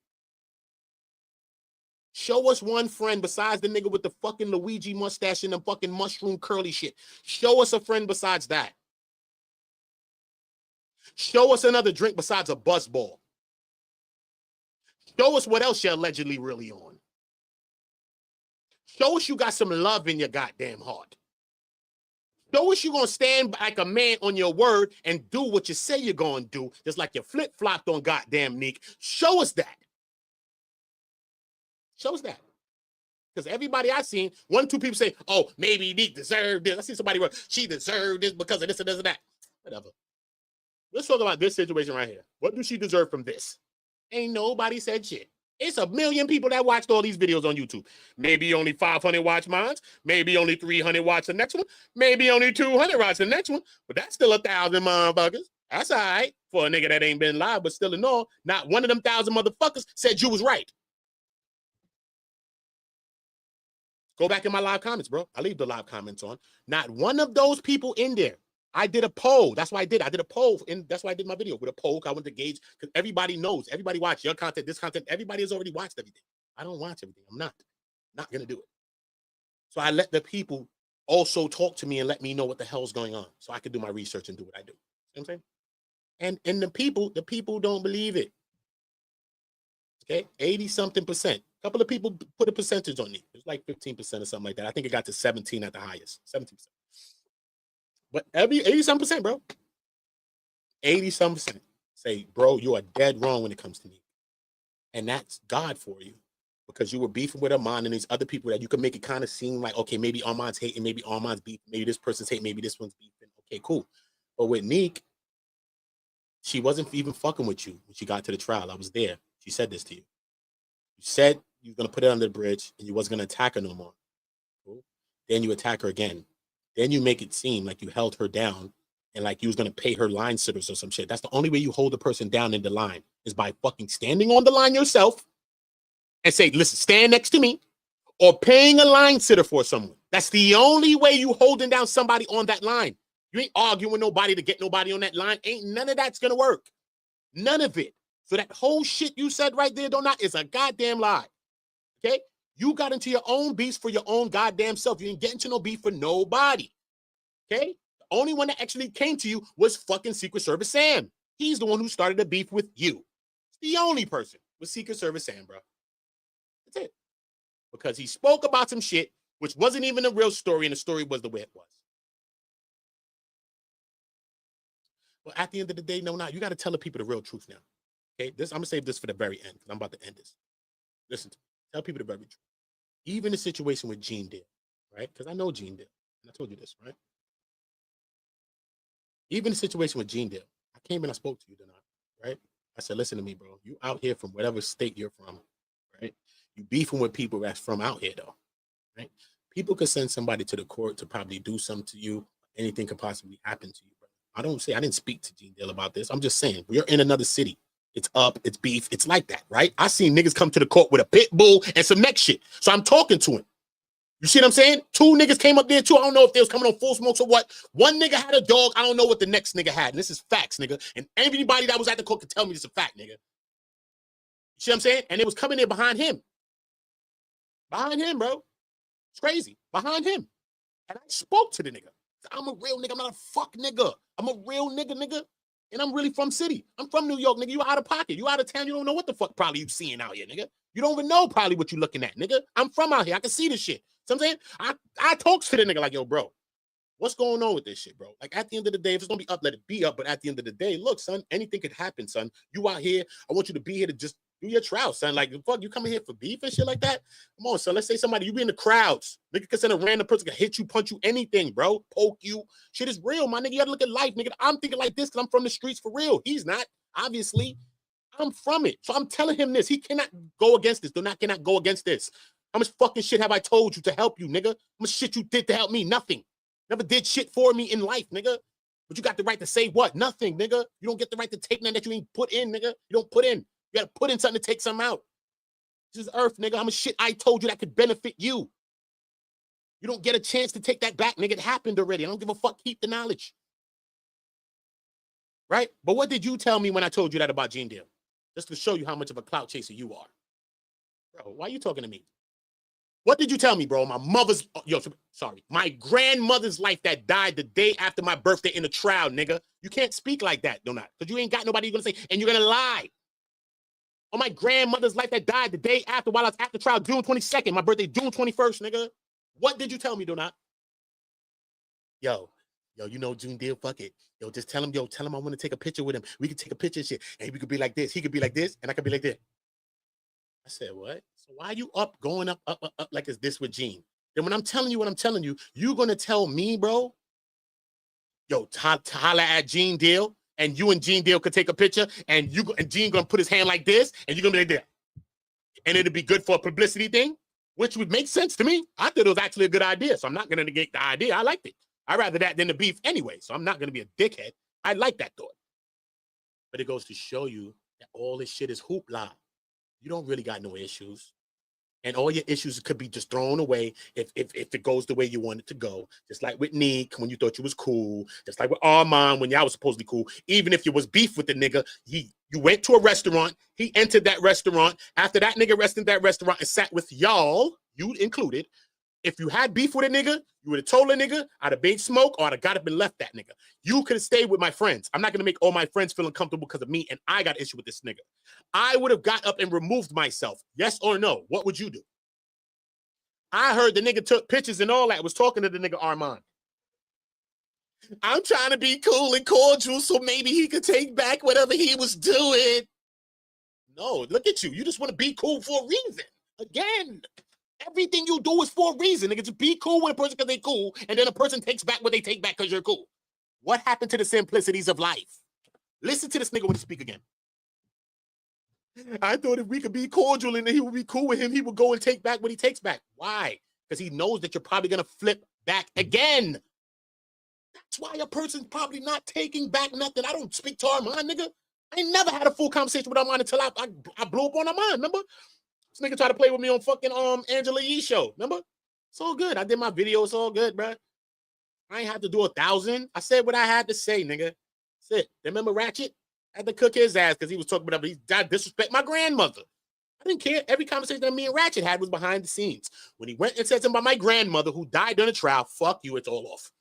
B: Show us one friend besides the nigga with the fucking Luigi mustache and the fucking mushroom curly shit. Show us a friend besides that. Show us another drink besides a buzzball. Show us what else you're allegedly really on. Show us you got some love in your goddamn heart. Show us you're going to stand like a man on your word and do what you say you're going to do, just like you flip-flopped on goddamn Nique. Show us that. Show us that. Because everybody I've seen, 1 or 2 people say, oh, maybe Nique deserved this. I see somebody where she deserved this because of this and this and that. Whatever. Let's talk about this situation right here. What does she deserve from this? Ain't nobody said shit. It's 1 million people that watched all these videos on YouTube. Maybe only 500 watch mine. Maybe only 300 watch the next one. Maybe only 200 watch the next one. But that's still 1,000 motherfuckers. That's all right for a nigga that ain't been live, but still in all, not one of them 1,000 motherfuckers said you was right. Go back in my live comments, bro. I leave the live comments on. Not one of those people in there. I did a poll. That's why I did. I did a poll, and that's why I did my video with a poll. I went to gauge because everybody knows. Everybody watch your content, this content. Everybody has already watched everything. I don't watch everything. I'm not gonna do it. So I let the people also talk to me and let me know what the hell's going on, so I can do my research and do what I do. You know what I'm saying? And the people don't believe it. Okay, 80-something%. A couple of people put a percentage on me. It's like 15% or something like that. I think it got to 17 at the highest. 17%. But every 80-some%, bro. 80-some% say, bro, you are dead wrong when it comes to me. And that's God for you. Because you were beefing with Armon and these other people that you can make it kind of seem like, okay, maybe Armon's hating, maybe Armon's beefing, maybe this person's hating, maybe this one's beefing. Okay, cool. But with Nique, she wasn't even fucking with you when she got to the trial. I was there. She said this to you. You said you were going to put it under the bridge and you wasn't going to attack her no more. Cool. Then you attack her again. Then you make it seem like you held her down and like you was going to pay her line sitters or some shit. That's the only way you hold a person down in the line is by fucking standing on the line yourself and say, listen, stand next to me, or paying a line sitter for someone. That's the only way you holding down somebody on that line. You ain't arguing with nobody to get nobody on that line. Ain't none of that's going to work. None of it. So that whole shit you said right there, Donut, is a goddamn lie. Okay? You got into your own beef for your own goddamn self. You didn't get into no beef for nobody. Okay? The only one that actually came to you was fucking Secret Service Sam. He's the one who started the beef with you. It's the only person with Secret Service Sam, bro. That's it. Because he spoke about some shit which wasn't even a real story, and the story was the way it was. Well, at the end of the day, no, you got to tell the people the real truth now. Okay? I'm going to save this for the very end because I'm about to end this. Listen to me. Tell people the very truth. Even the situation with Gene Dale, right? Because I know Gene Dale. And I told you this, right? Even the situation with Gene Dale. I came and I spoke to you tonight, right? I said, listen to me, bro. You out here from whatever state you're from, right? You beefing with people that's from out here, though, right? People could send somebody to the court to probably do something to you. Anything could possibly happen to you, bro. I didn't speak to Gene Dale about this. I'm just saying, we're in another city. It's up, it's beef, it's like that, right? I seen niggas come to the court with a pit bull and some neck shit. So I'm talking to him. You see what I'm saying? 2 niggas came up there too. I don't know if they was coming on full smokes or what. 1 nigga had a dog. I don't know what the next nigga had. And this is facts, nigga. And everybody that was at the court could tell me this is a fact, nigga. You see what I'm saying? And it was coming in behind him. Behind him, bro. It's crazy. Behind him. And I spoke to the nigga. I'm a real nigga. I'm not a fuck nigga. I'm a real nigga. And I'm really from city. I'm from New York, nigga. You out of pocket. You out of town. You don't know what the fuck probably you seeing out here, nigga. You don't even know probably what you looking at, nigga. I'm from out here. I can see this shit. So I'm saying, I talks to the nigga like, yo, bro, What's going on with this shit, bro? Like, at the end of the day, if it's gonna be up, let it be up. But at the end of the day, look, son, anything could happen, son. You out here, I want you to be here to just do your trial, son. Like, fuck, you coming here for beef and shit like that? Come on, son. Let's say somebody, you be in the crowds. Nigga can send a random person can hit you, punch you, anything, bro. Poke you. Shit is real, my nigga. You gotta look at life, nigga. I'm thinking like this because I'm from the streets for real. He's not, obviously. I'm from it. So I'm telling him this. He cannot go against this. Cannot go against this. How much fucking shit have I told you to help you, nigga? How much shit you did to help me? Nothing. Never did shit for me in life, nigga. But you got the right to say what? Nothing, nigga. You don't get the right to take nothing that you ain't put in, nigga. You don't put in. You gotta put in something to take something out. This is earth, nigga. How much shit I told you that could benefit you? You don't get a chance to take that back, nigga. It happened already. I don't give a fuck. Keep the knowledge. Right? But what did you tell me when I told you that about Gene Deal? Just to show you how much of a clout chaser you are. Bro, why are you talking to me? What did you tell me, bro? My mother's, my grandmother's life that died the day after my birthday in a trial, nigga. You can't speak like that, do not. Because you ain't got nobody you're going to say, and you're going to lie. On my grandmother's life that died the day after, while I was at the trial, June 22nd, my birthday, June 21st, nigga. What did you tell me, do not? Yo, you know June Deal, fuck it. Yo, just tell him I want to take a picture with him. We could take a picture and shit. And we could be like this. He could be like this, and I could be like this. I said, what? So why are you going up like it's this with Gene? Then when I'm telling you what I'm telling you, you're going to tell me, bro, yo, holla at Gene Deal, and you and Gene Deal could take a picture, and Gene going to put his hand like this, and you're going to be like that. And it'll be good for a publicity thing, which would make sense to me. I thought it was actually a good idea, so I'm not going to negate the idea. I liked it. I'd rather that than the beef anyway, so I'm not going to be a dickhead. I like that thought. But it goes to show you that all this shit is hoopla. You don't really got no issues. And all your issues could be just thrown away if it goes the way you want it to go. Just like with Nique, when you thought you was cool. Just like with Armon, when y'all was supposed to be cool. Even if you was beef with the nigga, you went to a restaurant. He entered that restaurant. After that nigga rested that restaurant and sat with y'all, you included. If you had beef with a nigga, you would have told a nigga, I'd have made smoke, or I'd have got up and left that nigga. You could have stayed with my friends. I'm not going to make all my friends feel uncomfortable because of me, and I got an issue with this nigga. I would have got up and removed myself. Yes or no? What would you do? I heard the nigga took pictures and all that, was talking to the nigga Armon. I'm trying to be cool and cordial so maybe he could take back whatever he was doing. No, look at you. You just want to be cool for a reason. Again. Everything you do is for a reason. Nigga, just be cool with a person because they cool, and then a person takes back what they take back because you're cool. What happened to the simplicities of life? Listen to this nigga when he speak again. I thought if we could be cordial and then he would be cool with him, he would go and take back what he takes back. Why? Because he knows that you're probably going to flip back again. That's why a person's probably not taking back nothing. I don't speak to Armon, nigga. I ain't never had a full conversation with Armon until I blew up on Armon, remember? This nigga tried to play with me on fucking Angela Yee show. Remember? It's all good. I did my video. It's all good, bro. I ain't have to do 1,000. I said what I had to say, nigga. That's it. Remember Ratchet? I had to cook his ass because he was talking about he disrespect my grandmother. I didn't care. Every conversation that me and Ratchet had was behind the scenes. When he went and said something about my grandmother who died during a trial, fuck you, it's all off.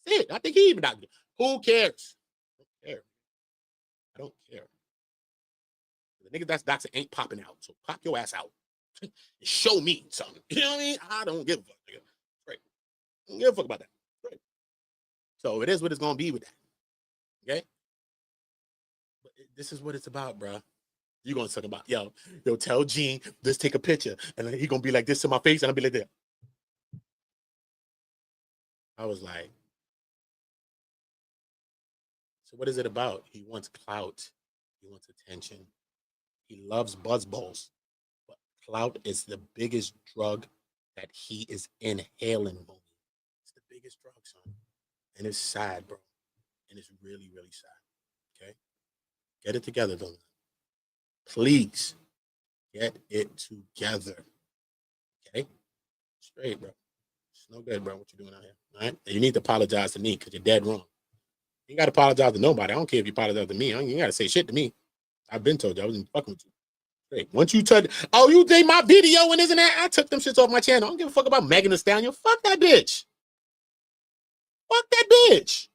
B: That's it. I think he even died. Who cares? I don't care. I don't care. The nigga that's doxing ain't popping out. So pop your ass out. Show me something. You know what I mean? I don't give a fuck, nigga. Right. I don't give a fuck about that. Right. So it is what it's gonna be with that. Okay? But this is what it's about, bro. You're gonna talk about, yo, tell Gene, let's take a picture. And then he gonna be like this to my face, and I'll be like that. I was like, so what is it about? He wants clout. He wants attention. He loves buzzballs. Clout is the biggest drug that he is inhaling, homie. It's the biggest drug, son. And it's sad, bro. And it's really, really sad. Okay? Get it together, though. Please get it together. Okay? Straight, bro. It's no good, bro, what you're doing out here. All right? And you need to apologize to me because you're dead wrong. You ain't got to apologize to nobody. I don't care if you apologize to me. You ain't got to say shit to me. I've been told you. I wasn't fucking with you. Once you touch, oh, you did my video and isn't that? I took them shits off my channel. I don't give a fuck about Megan Thee Stallion. Fuck that bitch. Fuck that bitch.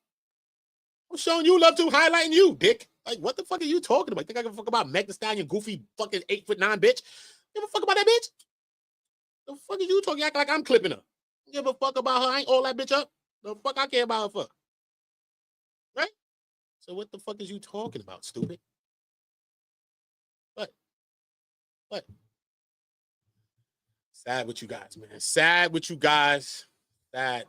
B: I'm showing you love to highlighting you, dick. Like, what the fuck are you talking about? You think I give a fuck about Megan Thee Stallion, goofy fucking 8'9" bitch? Give a fuck about that bitch? The fuck are you talking? You act like I'm clipping her. Give a fuck about her. I ain't all that bitch up. The fuck I care about her for? Right? So what the fuck is you talking about, stupid? What? What? Sad with you guys, man. Sad with you guys. Sad.